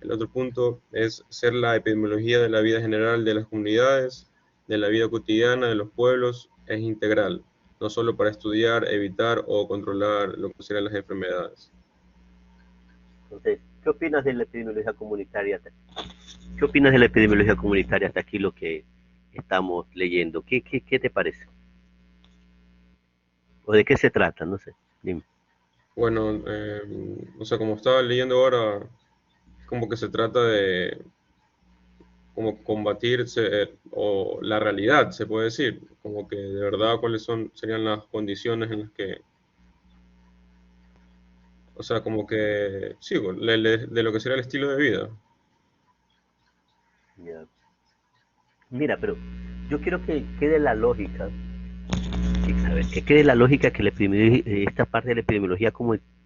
El otro punto es ser la epidemiología de la vida general de las comunidades, de la vida cotidiana de los pueblos, es integral, no solo para estudiar, evitar o controlar lo que serían las enfermedades. Entonces, ¿qué opinas de la epidemiología comunitaria? ¿Qué opinas de la epidemiología comunitaria hasta aquí lo que estamos leyendo? ¿Qué te parece? ¿O de qué se trata? No sé. Dime. Bueno, o sea, como estaba leyendo ahora, como que se trata de como combatirse o la realidad, se puede decir, como que de verdad serían las condiciones en las que, o sea, como que, sí, de lo que sería el estilo de vida. Ya. Mira, pero yo quiero que quede la lógica, a ver, que quede la lógica que esta parte de la epidemiología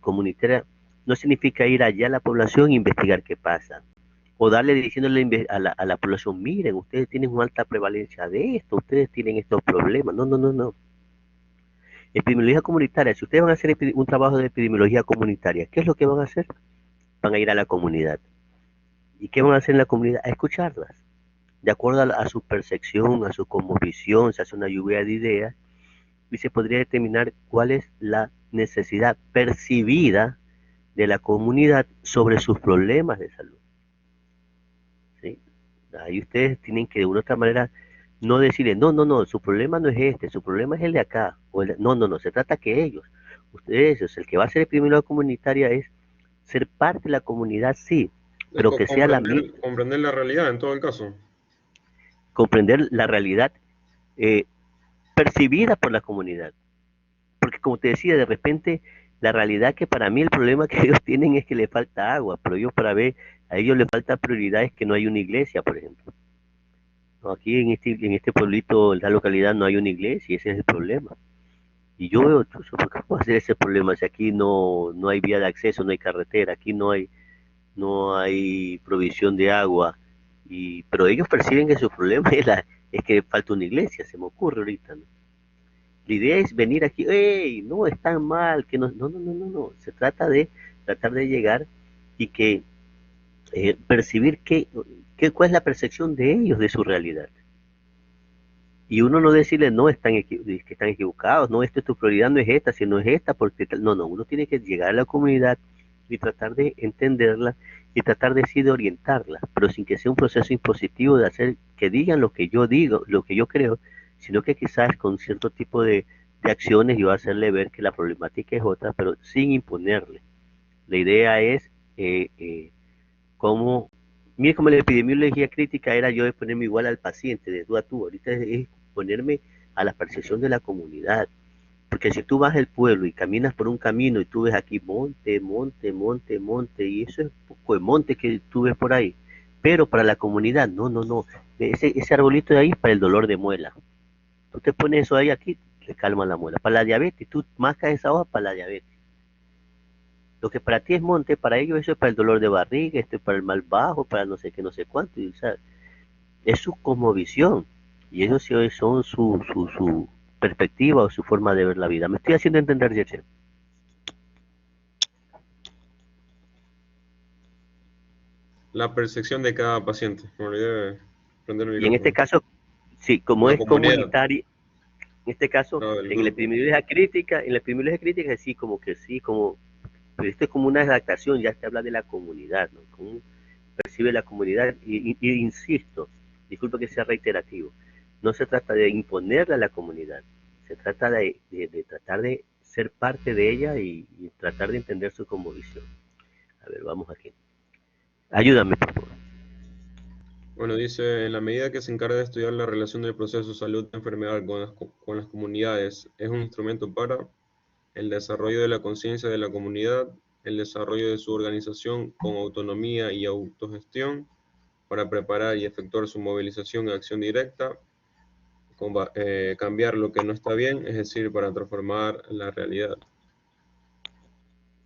comunitaria no significa ir allá a la población e investigar qué pasa. O darle diciéndole a la población, miren, ustedes tienen una alta prevalencia de esto, ustedes tienen estos problemas. No, no, no, no. Epidemiología comunitaria, si ustedes van a hacer un trabajo de epidemiología comunitaria, ¿qué es lo que van a hacer? Van a ir a la comunidad. ¿Y qué van a hacer en la comunidad? A escucharlas. De acuerdo a su percepción, a su cosmovisión, se hace una lluvia de ideas y se podría determinar cuál es la necesidad percibida de la comunidad sobre sus problemas de salud. ¿Sí? Ahí ustedes tienen que de una u otra manera no decirle, no, no, no, su problema no es este, su problema es el de acá. No, no, no, se trata que ellos, ustedes, el que va a ser epidemiólogo comunitaria es ser parte de la comunidad, sí, Es pero que sea la comprender la realidad en todo el caso. comprender la realidad eh, percibida por la comunidad. Porque como te decía, de repente la realidad que para mí el problema que ellos tienen es que le falta agua, pero ellos a ellos les falta prioridad es que no hay una iglesia, por ejemplo. No, aquí en este pueblito, en la localidad no hay una iglesia y ese es el problema. Y yo veo, chuzo, ¿por qué puedo hacer ese problema si aquí no hay vía de acceso, no hay carretera, aquí no hay provisión de agua? Pero ellos perciben que su problema es que falta una iglesia, se me ocurre ahorita, ¿no? La idea es venir aquí, ¡hey! No, es tan mal, que no, no, no, no, no, no. Se trata de tratar de llegar y que percibir cuál es la percepción de ellos de su realidad. Y uno no decirle, no, que están equivocados, no, esta es tu prioridad, no es esta, si no es esta, porque no, no, uno tiene que llegar a la comunidad y tratar de entenderla y tratar de sí de orientarla, pero sin que sea un proceso impositivo de hacer que digan lo que yo digo, lo que yo creo, sino que quizás con cierto tipo de acciones yo hacerle ver que la problemática es otra, pero sin imponerle. La idea es cómo, mire como la epidemiología crítica era yo de ponerme igual al paciente, de tú a tú, ahorita es ponerme a la percepción de la comunidad, porque si tú vas al pueblo y caminas por un camino y tú ves aquí monte, monte, monte, monte, y eso es poco de monte que tú ves por ahí, pero para la comunidad, no, no, no, ese arbolito de ahí es para el dolor de muela, tú te pones eso ahí aquí, le calma la muela, para la diabetes, tú mascas esa hoja para la diabetes, Lo que para ti es monte, para ellos eso es para el dolor de barriga, esto es para el mal bajo, para no sé qué, no sé cuánto. Y, o sea, es su cosmovisión. Y ellos sí son su perspectiva o su forma de ver la vida. ¿Me estoy haciendo entender, Yeche? La percepción de cada paciente. Me olvidé de prender el Y en este micrófono. caso, sí, como La es comunidad, comunitario, en este caso, no, del en la grupo. epidemiología crítica es así como que sí, como, pero esto es como una adaptación, ya se habla de la comunidad, ¿no? Cómo percibe la comunidad, y insisto, disculpa que sea reiterativo, no se trata de imponerle a la comunidad, se trata de tratar de ser parte de ella y tratar de entender su cosmovisión. A ver, vamos aquí. Ayúdame, por favor. Bueno, dice, en la medida que se encarga de estudiar la relación del proceso salud-enfermedad con las comunidades, es un instrumento para el desarrollo de la conciencia de la comunidad, el desarrollo de su organización con autonomía y autogestión, para preparar y efectuar su movilización en acción directa, cambiar lo que no está bien, es decir, para transformar la realidad.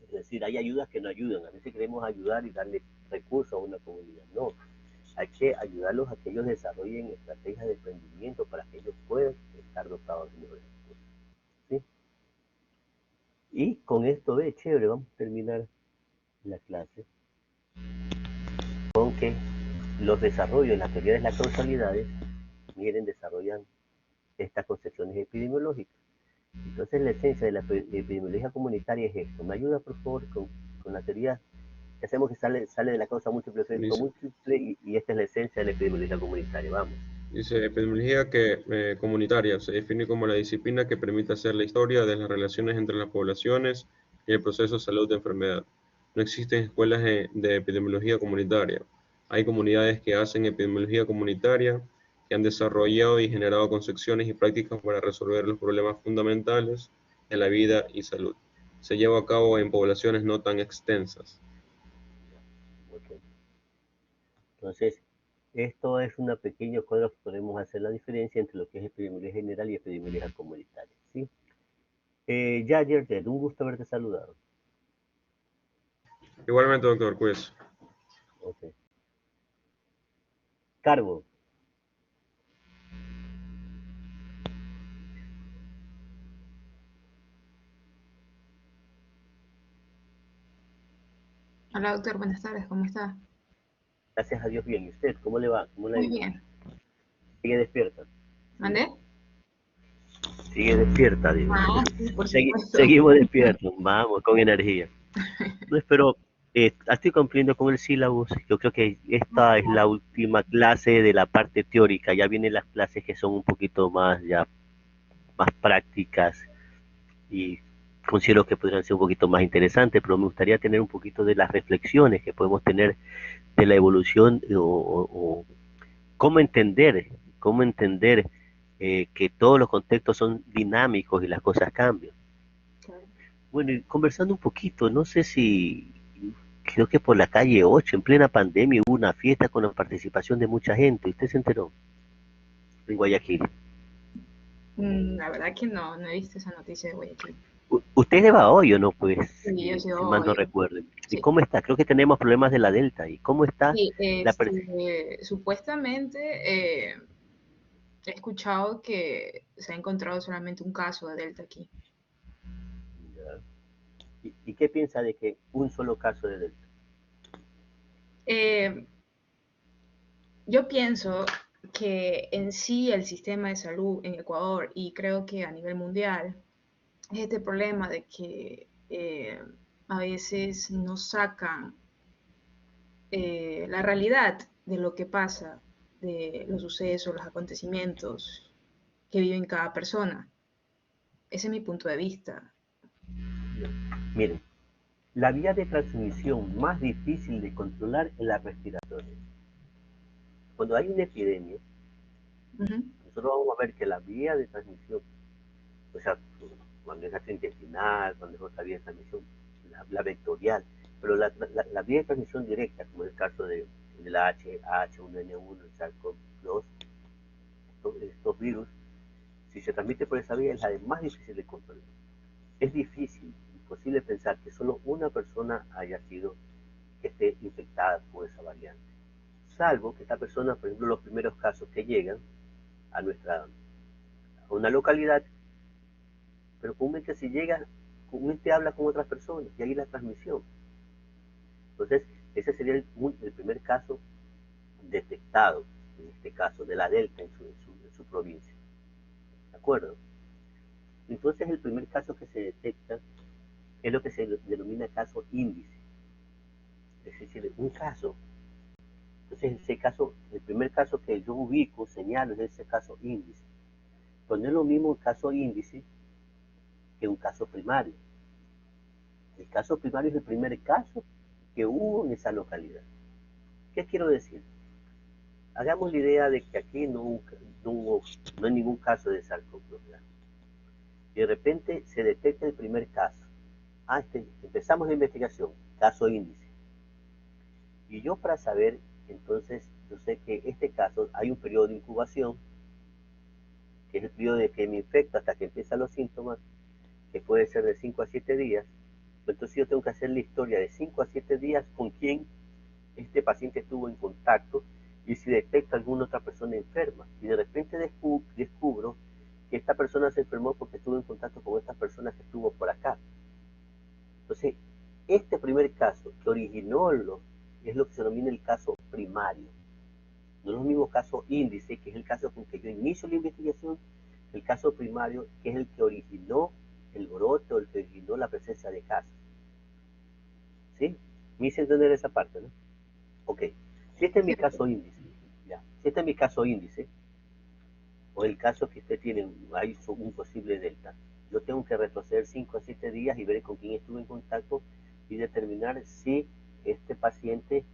Es decir, hay ayudas que no ayudan. A veces queremos ayudar y darle recursos a una comunidad. No, hay que ayudarlos a que ellos desarrollen estrategias de emprendimiento para que ellos puedan estar dotados de mejores recursos. ¿Sí? Y con esto, ve, chévere, vamos a terminar la clase con que los desarrollos en las teorías de las causalidades, miren, desarrollan estas concepciones epidemiológicas. Entonces, la esencia de la epidemiología comunitaria es esto. ¿Me ayuda, por favor, con la teoría que hacemos que sale de la causa múltiple, efecto Dice, múltiple, y esta es la esencia de la epidemiología comunitaria? Vamos. dice, epidemiología comunitaria se define como la disciplina que permite hacer la historia de las relaciones entre las poblaciones y el proceso de salud de enfermedad. No existen escuelas de epidemiología comunitaria. Hay comunidades que hacen epidemiología comunitaria, que han desarrollado y generado concepciones y prácticas para resolver los problemas fundamentales de la vida y salud. Se lleva a cabo en poblaciones no tan extensas. Okay. Entonces, esto es una pequeña cuadro que podemos hacer la diferencia entre lo que es epidemiología general y epidemiología comunitaria. ¿Sí? Yayer, un gusto haberte saludado. Igualmente, doctor, pues. Okay. Carbo. Hola doctor, buenas tardes, ¿cómo está? Gracias a Dios bien. ¿Y usted? ¿Cómo le va? ¿Cómo le ha Muy ido? bien. Sigue despierta. ¿Mandé? Sigue despierta, digo. Ah, sí, por supuesto. Seguimos despiertos. Vamos, con energía. No espero, estoy cumpliendo con el sílabus. Yo creo que esta es la última clase de la parte teórica. Ya vienen las clases que son un poquito más, ya, más prácticas, y considero que podrían ser un poquito más interesantes, pero me gustaría tener un poquito de las reflexiones que podemos tener de la evolución, o cómo entender que todos los contextos son dinámicos y las cosas cambian. Claro. Bueno, y conversando un poquito, no sé si, creo que por la calle 8 en plena pandemia, hubo una fiesta con la participación de mucha gente. ¿Usted se enteró? En Guayaquil. La verdad que no, no he visto esa noticia de Guayaquil. Usted es de Bahoyo, ¿no? Pues, Sí, yo soy si mal no obvio. recuerdo. ¿Y Sí, cómo está? Creo que tenemos problemas de la Delta. ¿Y cómo está sí, la supuestamente he escuchado que se ha encontrado solamente un caso de Delta aquí. ¿Y qué piensa de que un solo caso de Delta? Eh, yo pienso que en sí el sistema de salud en Ecuador y creo que a nivel mundial es este problema de que a veces nos sacan la realidad de lo que pasa, de los sucesos, los acontecimientos que vive cada persona. Ese es mi punto de vista. Miren, la vía de transmisión más difícil de controlar es la respiratoria. Cuando hay una epidemia, Ujú. nosotros vamos a ver que la vía de transmisión, o sea, cuando es gastrointestinal, cuando es otra vía de transmisión, la vectorial, pero la vía de transmisión directa, como es el caso del H1N1, el SARS-CoV-2, estos virus, si se transmite por esa vía es la más difícil de controlar. Es difícil, posible pensar que solo una persona haya sido, que esté infectada por esa variante. Salvo que esta persona, por ejemplo, los primeros casos que llegan a una localidad, pero comúnmente si llega, comúnmente habla con otras personas y ahí la transmisión. Entonces, ese sería el primer caso detectado, en este caso, de la Delta en su provincia. ¿De acuerdo? Entonces, el primer caso que se detecta es lo que se denomina caso índice. Es decir, un caso. Entonces, ese caso, el primer caso que yo ubico, señalo, es ese caso índice. Pero no es lo mismo un caso índice que un caso primario. El caso primario es el primer caso que hubo en esa localidad. ¿Qué quiero decir? Hagamos la idea de que aquí no hay ningún caso de SARS-CoV-2. Y de repente se detecta el primer caso. Empezamos la investigación, caso índice. Y yo para saber, entonces, yo sé que este caso hay un periodo de incubación, que es el periodo de que me infecto hasta que empiezan los síntomas, que puede ser de 5 a 7 días. Entonces yo tengo que hacer la historia de 5 a 7 días con quién este paciente estuvo en contacto y si detecto alguna otra persona enferma. Y de repente descubro que esta persona se enfermó porque estuvo en contacto con esta persona que estuvo por acá. Entonces, este primer caso que originó es lo que se denomina el caso primario. No es el mismo caso índice, que es el caso con que yo inicio la investigación, el caso primario, que es el que originó el brote o el que originó la presencia de casos. ¿Sí? Me hice entender esa parte, ¿no? Ok. Si este es mi caso índice, ya. Si este es mi caso índice, o el caso que usted tiene, hay un posible delta, yo tengo que retroceder 5 a 7 días y ver con quién estuve en contacto y determinar si este paciente,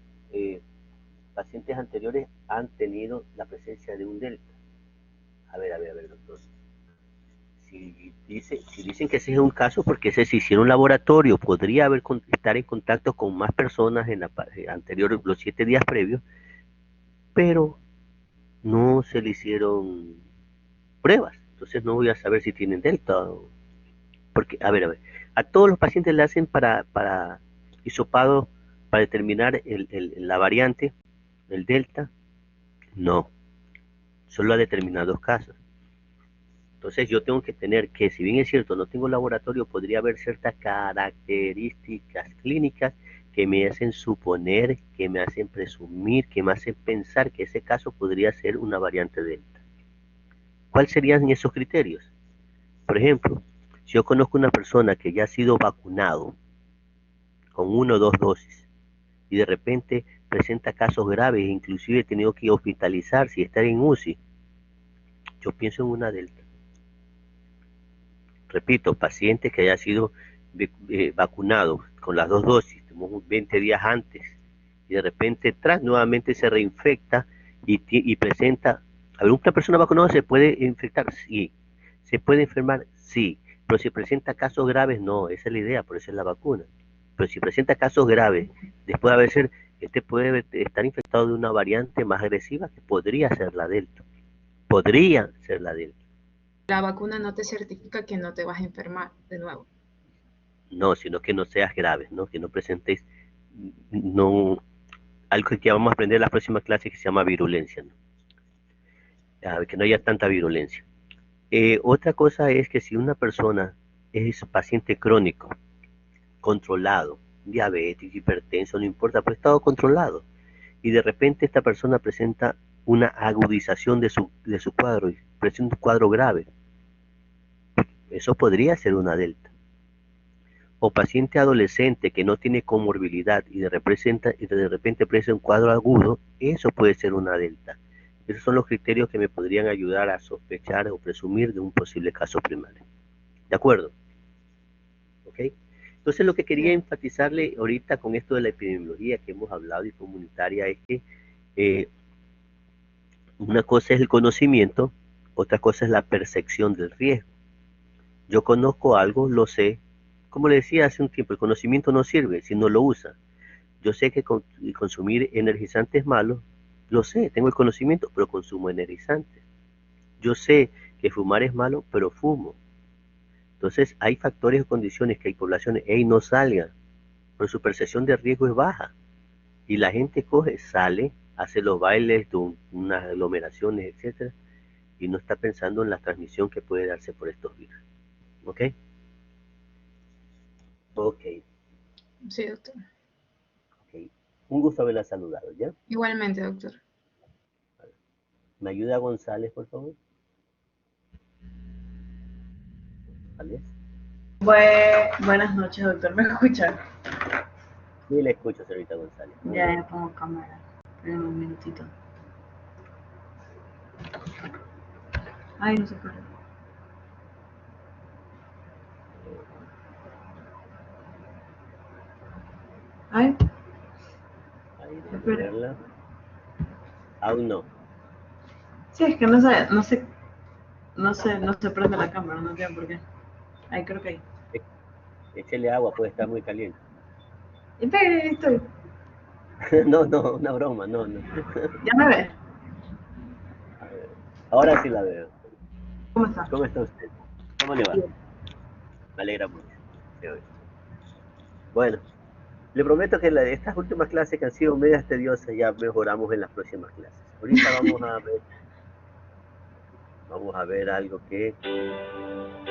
pacientes anteriores han tenido la presencia de un delta. A ver, doctor. Si dicen que ese es un caso, porque ese se hicieron un laboratorio, podría estar en contacto con más personas en anterior, los 7 días previos, pero no se le hicieron pruebas. Entonces no voy a saber si tienen delta. Porque, a ver, a todos los pacientes le hacen para hisopado para determinar la variante, el delta. No, solo a determinados casos. Entonces yo tengo que tener que, si bien es cierto, no tengo laboratorio, podría haber ciertas características clínicas que me hacen suponer, que me hacen presumir, que me hacen pensar que ese caso podría ser una variante delta. ¿Cuáles serían esos criterios? Por ejemplo, si yo conozco una persona que ya ha sido vacunado con 1 o 2 dosis y de repente presenta casos graves, inclusive he tenido que hospitalizarse y estar en UCI, yo pienso en una delta. Repito, paciente que haya sido vacunado con las 2 dosis, 20 días antes, y de repente nuevamente se reinfecta y presenta. A ver, ¿una persona vacunada se puede infectar? Sí. ¿Se puede enfermar? Sí. Pero si presenta casos graves, no. Esa es la idea, por eso es la vacuna. Pero si presenta casos graves, después de haber ser, puede estar infectado de una variante más agresiva que podría ser la delta. Podría ser la delta. La vacuna no te certifica que no te vas a enfermar de nuevo. No, sino que no seas grave, ¿no? Que no presentes algo que vamos a aprender en la próxima clase que se llama virulencia, ¿no? Que no haya tanta virulencia. Otra cosa es que si una persona es paciente crónico, controlado, diabético, hipertenso, no importa, pero estado controlado, y de repente esta persona presenta una agudización de su cuadro, y presenta un cuadro grave, eso podría ser una delta. O paciente adolescente que no tiene comorbilidad y de repente presenta un cuadro agudo, eso puede ser una delta. Esos son los criterios que me podrían ayudar a sospechar o presumir de un posible caso primario. ¿De acuerdo? ¿Ok? Entonces lo que quería enfatizarle ahorita con esto de la epidemiología que hemos hablado y comunitaria es que una cosa es el conocimiento, otra cosa es la percepción del riesgo. Yo conozco algo, lo sé. Como le decía hace un tiempo, el conocimiento no sirve si no lo usa. Yo sé que consumir energizantes es malo, lo sé, tengo el conocimiento, pero consumo energizantes. Yo sé que fumar es malo, pero fumo. Entonces, hay factores o condiciones que hay poblaciones, hey, no salgan, pero su percepción de riesgo es baja. Y la gente coge, sale, hace los bailes, unas aglomeraciones, etcétera, y no está pensando en la transmisión que puede darse por estos virus. ¿Ok? Ok, Sí, doctor. ok. Un gusto haberla saludado, ¿ya? Igualmente, doctor. ¿Me ayuda González, por favor? ¿González? Buenas noches, doctor. ¿Me escucha? Sí, le escucho, señorita González. Muy bien. Ya pongo cámara. Esperen un minutito. Ay, no se puede. Ay, Ahí déjame espera. verla. Aún no. Sí, es que no se prende la cámara, no entiendo por qué. Ay, creo que ahí. Échele agua, puede estar muy caliente. Espera, ahí estoy. No, no, una broma, no, no. ¿Ya me ve? A ver, ahora sí la veo. ¿Cómo está? ¿Cómo está usted? ¿Cómo le va? Bien. Me alegra mucho. Sí, oye. Bueno, le prometo que estas últimas clases que han sido medias tediosas ya mejoramos en las próximas clases. Ahorita vamos a ver algo que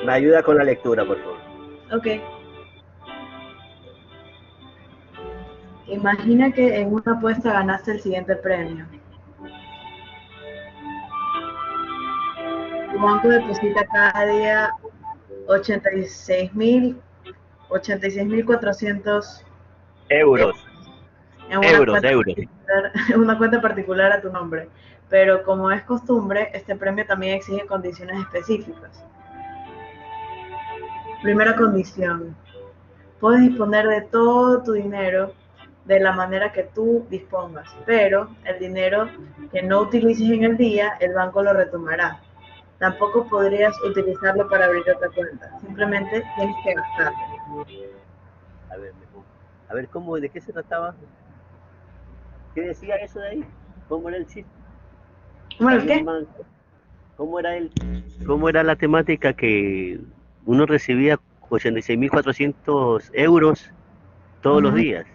me ayuda con la lectura, por favor. Ok. Imagina que en una apuesta ganaste el siguiente premio. Tu banco deposita cada día 86.400 Euros, en una euros, cuenta euros. en una cuenta particular a tu nombre. Pero como es costumbre, este premio también exige condiciones específicas. Primera condición, puedes disponer de todo tu dinero de la manera que tú dispongas, pero el dinero que no utilices en el día, el banco lo retomará. Tampoco podrías utilizarlo para abrir otra cuenta, simplemente tienes que gastarlo. A ver, ¿cómo, de qué se trataba? ¿Qué decía eso de ahí? ¿Cómo era el chiste? Bueno, ¿qué? ¿Cómo era cómo era la temática que uno recibía 86.400 euros todos los Uh-huh. días?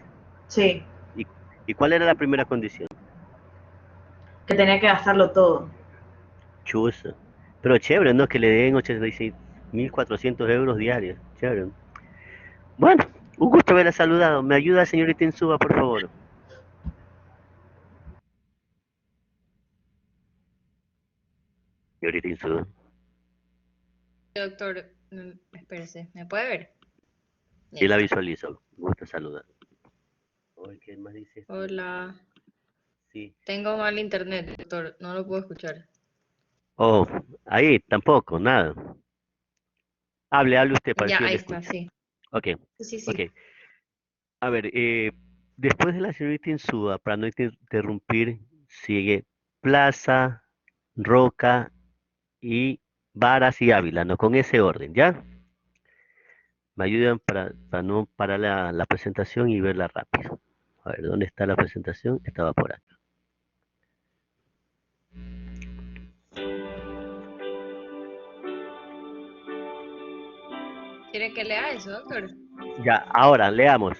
Sí, ¿Y, ¿Y cuál era la primera condición? que tenía que gastarlo todo. Chusa. Pero chévere, ¿no? Que le den 86.400 euros diarios. Chévere. Bueno, un gusto haberla saludado. ¿Me ayuda, señorita Insúa, por favor? Señorita Insúa. Doctor, espérese, ¿me puede ver? Sí la Listo. visualizo. Gusto saludar. Oye, ¿qué más dice esto? Hola, Sí. tengo mal internet, doctor, no lo puedo escuchar. Oh, ahí tampoco, nada. Hable usted para Ya, que yo ahí le está, escuche. sí. Ok, Sí, ok. sí. A ver, después de la señorita Insúa, para no interrumpir, sigue Plaza, Roca y Varas y Ávila, ¿no? Con ese orden, ¿ya? Me ayudan para no parar la presentación y verla rápido. A ver, ¿dónde está la presentación? Estaba por acá. ¿Quiere que lea eso, doctor? Ya, ahora, leamos.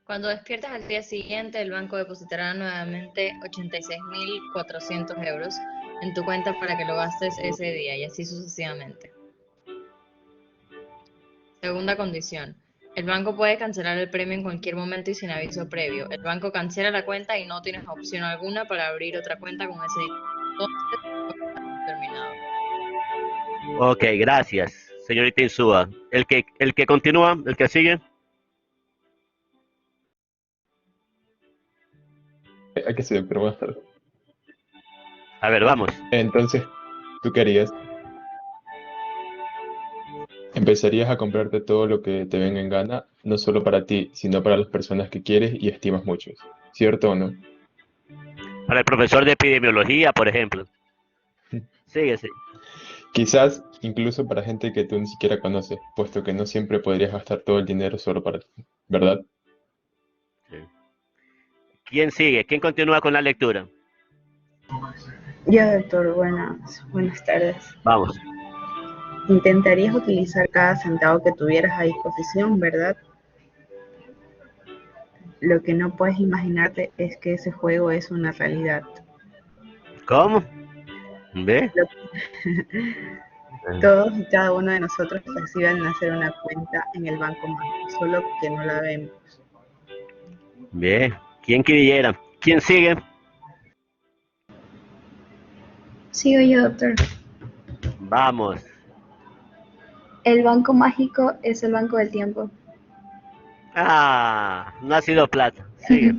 Cuando despiertas al día siguiente, el banco depositará nuevamente 86.400 euros en tu cuenta para que lo gastes ese día y así sucesivamente. Segunda condición. El banco puede cancelar el premio en cualquier momento y sin aviso previo. El banco cancela la cuenta y no tienes opción alguna para abrir otra cuenta con ese dinero. Entonces, terminado. Ok, gracias, señorita Insúa. El que continúa, el que sigue. Hay que ser, pero buenas tardes. A ver, vamos. Entonces, tú querías, empezarías a comprarte todo lo que te venga en gana, no solo para ti, sino para las personas que quieres y estimas mucho. ¿Cierto o no? Para el profesor de epidemiología, por ejemplo. Síguese. Quizás incluso para gente que tú ni siquiera conoces, puesto que no siempre podrías gastar todo el dinero solo para ti, ¿verdad? Sí. ¿Quién sigue? ¿Quién continúa con la lectura? Ya, doctor, buenas tardes. Vamos. Intentarías utilizar cada centavo que tuvieras a disposición, ¿verdad? Lo que no puedes imaginarte es que ese juego es una realidad. ¿Cómo? ¿Ve? Todos y cada uno de nosotros reciben hacer una cuenta en el banco mágico, solo que no la vemos. Bien. ¿Quién creyera? ¿Quién sigue? Sigo yo, doctor. Vamos. El banco mágico es el banco del tiempo. No ha sido plata. Sigue.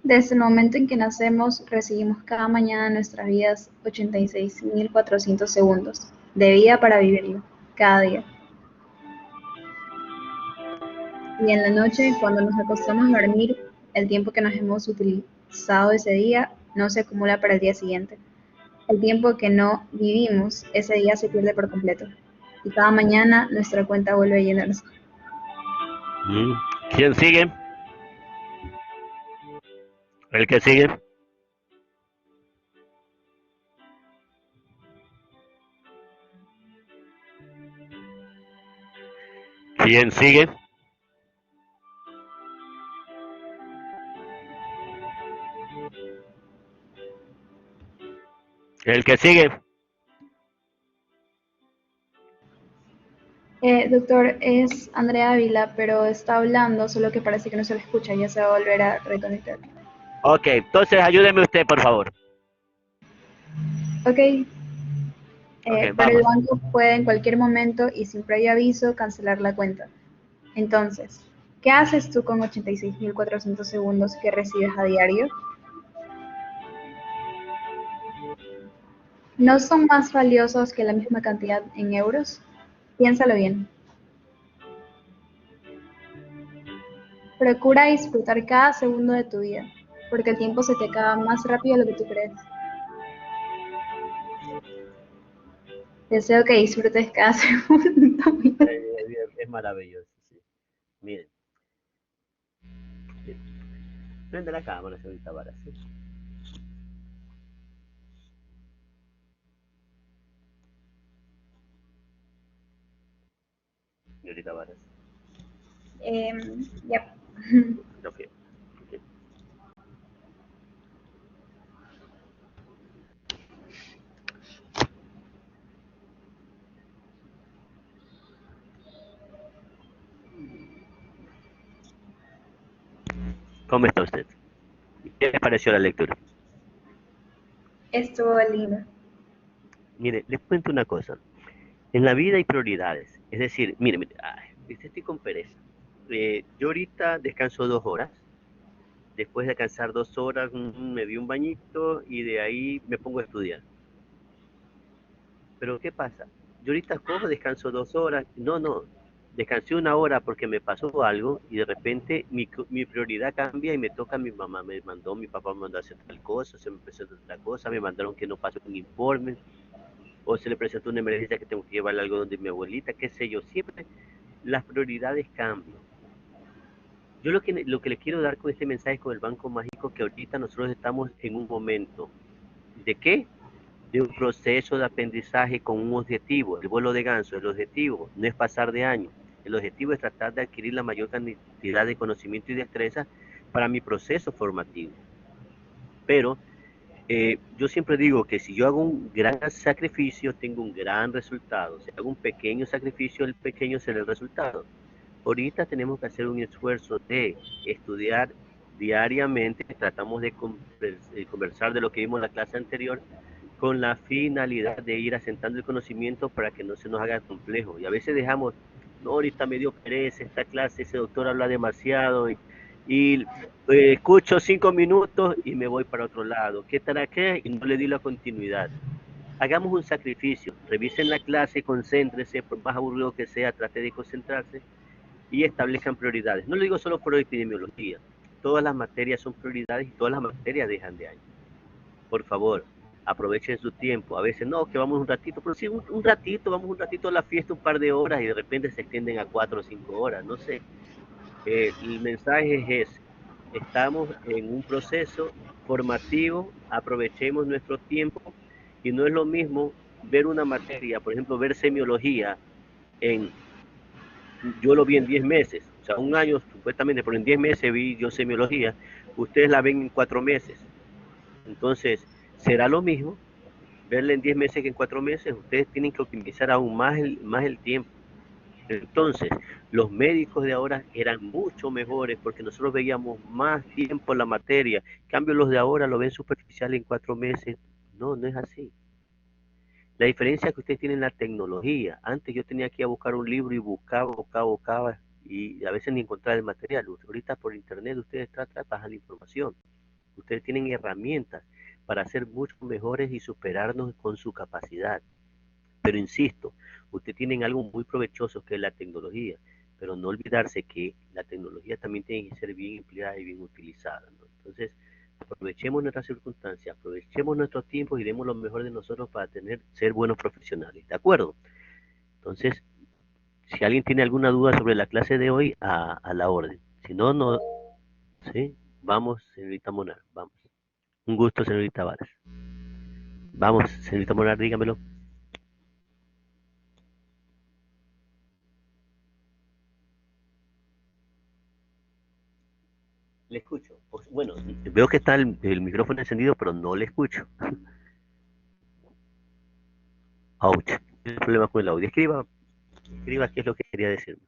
Desde el momento en que nacemos, recibimos cada mañana en nuestras vidas 86.400 segundos de vida para vivirlo, cada día. Y en la noche, cuando nos acostamos a dormir, el tiempo que nos hemos utilizado ese día no se acumula para el día siguiente. El tiempo que no vivimos, ese día se pierde por completo. Y cada mañana nuestra cuenta vuelve a llenarse. ¿Quién sigue? ¿El que sigue? ¿Quién sigue? ¿El que sigue? Doctor, es Andrea Ávila, pero está hablando, solo que parece que no se le escucha, ya se va a volver a reconectar. Ok, entonces ayúdeme usted, por favor. Ok. Pero vamos. el banco puede en cualquier momento y sin previo aviso cancelar la cuenta. Entonces, ¿qué haces tú con 86.400 segundos que recibes a diario? ¿No son más valiosos que la misma cantidad en euros? Piénsalo bien. Procura disfrutar cada segundo de tu vida, porque el tiempo se te acaba más rápido de lo que tú crees. Deseo que disfrutes cada segundo. Es maravilloso, sí. Miren. Prende la cámara, señorita Vara, ¿sí? Señorita Varas. Ya. Ok. ¿Cómo está usted? ¿Qué le pareció la lectura? Estuvo lindo. Mire, les cuento una cosa. En la vida hay prioridades. Es decir, mire, estoy con pereza. Yo ahorita descanso 2 horas. Después de descansar 2 horas, me di un bañito y de ahí me pongo a estudiar. Pero ¿qué pasa? Yo ahorita cojo, descanso 2 horas. No. Descansé 1 hora porque me pasó algo y de repente mi prioridad cambia y me toca mi mamá. Mi papá me mandó a hacer tal cosa, se me presentó otra cosa, me mandaron que no pase un informe, o se le presentó una emergencia que tengo que llevarle algo donde mi abuelita, qué sé yo. Siempre las prioridades cambian. Yo lo que les quiero dar con este mensaje con el Banco Mágico, que ahorita nosotros estamos en un momento. ¿De qué? De un proceso de aprendizaje con un objetivo, el vuelo de ganso. El objetivo no es pasar de año, el objetivo es tratar de adquirir la mayor cantidad de conocimiento y destreza para mi proceso formativo. Pero yo siempre digo que si yo hago un gran sacrificio, tengo un gran resultado. Si hago un pequeño sacrificio, el pequeño será el resultado. Ahorita tenemos que hacer un esfuerzo de estudiar diariamente, tratamos de conversar de lo que vimos en la clase anterior, con la finalidad de ir asentando el conocimiento para que no se nos haga complejo. Y a veces dejamos, no, ahorita me dio pereza esta clase, ese doctor habla demasiado y escucho 5 minutos y me voy para otro lado. ¿Qué tal qué? Y no le di la continuidad. Hagamos un sacrificio, revisen la clase, concéntrese, por más aburrido que sea, trate de concentrarse y establezcan prioridades. No lo digo solo por epidemiología, todas las materias son prioridades y todas las materias dejan de año. Por favor, aprovechen su tiempo. A veces no, que vamos un ratito, pero sí, un ratito, vamos un ratito a la fiesta, un par de horas y de repente se extienden a 4 o 5 horas, no sé. El mensaje es, estamos en un proceso formativo, aprovechemos nuestro tiempo y no es lo mismo ver una materia, por ejemplo, ver semiología, yo lo vi en 10 meses, o sea, un año supuestamente, pero en 10 meses vi yo semiología, ustedes la ven en 4 meses. Entonces, ¿será lo mismo verla en 10 meses que en 4 meses? Ustedes tienen que optimizar aún más el tiempo. Entonces, los médicos de ahora eran mucho mejores porque nosotros veíamos más tiempo la materia. En cambio, los de ahora lo ven superficial en 4 meses. No, no es así. La diferencia es que ustedes tienen la tecnología. Antes yo tenía que ir a buscar un libro y buscaba, y a veces ni encontrar el material. Ahorita por internet ustedes bajan la información. Ustedes tienen herramientas para ser mucho mejores y superarnos con su capacidad. Pero insisto, ustedes tienen algo muy provechoso que es la tecnología, pero no olvidarse que la tecnología también tiene que ser bien empleada y bien utilizada, ¿no? Entonces, aprovechemos nuestras circunstancias, aprovechemos nuestros tiempos y demos lo mejor de nosotros para ser buenos profesionales, ¿de acuerdo? Entonces, si alguien tiene alguna duda sobre la clase de hoy, a la orden. Si no, no, ¿sí? Vamos, señorita Monar, vamos. Un gusto, señorita Varas. Vamos, señorita Monar, dígamelo. Le escucho. Bueno, veo que está el micrófono encendido, pero no le escucho. Ouch. El problema con el audio. Escriba qué es lo que quería decirme.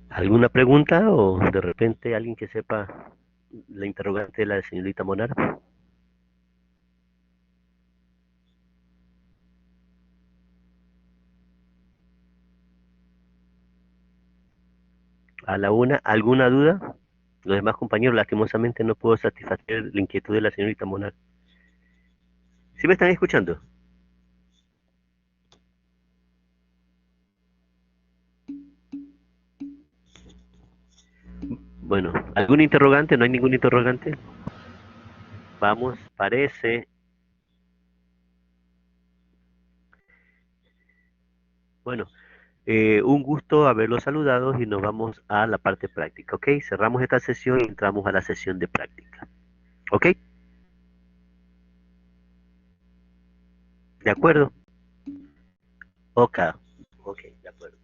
¿Alguna pregunta o de repente alguien que sepa la interrogante de la señorita Monar? A la una, ¿alguna duda? Los demás compañeros, lastimosamente, no puedo satisfacer la inquietud de la señorita Monar. ¿Sí me están escuchando? Bueno, ¿algún interrogante? ¿No hay ningún interrogante? Vamos, parece. Bueno, un gusto haberlos saludado y nos vamos a la parte práctica, ¿ok? Cerramos esta sesión y entramos a la sesión de práctica, ¿ok? ¿De acuerdo? Ok, ok, de acuerdo.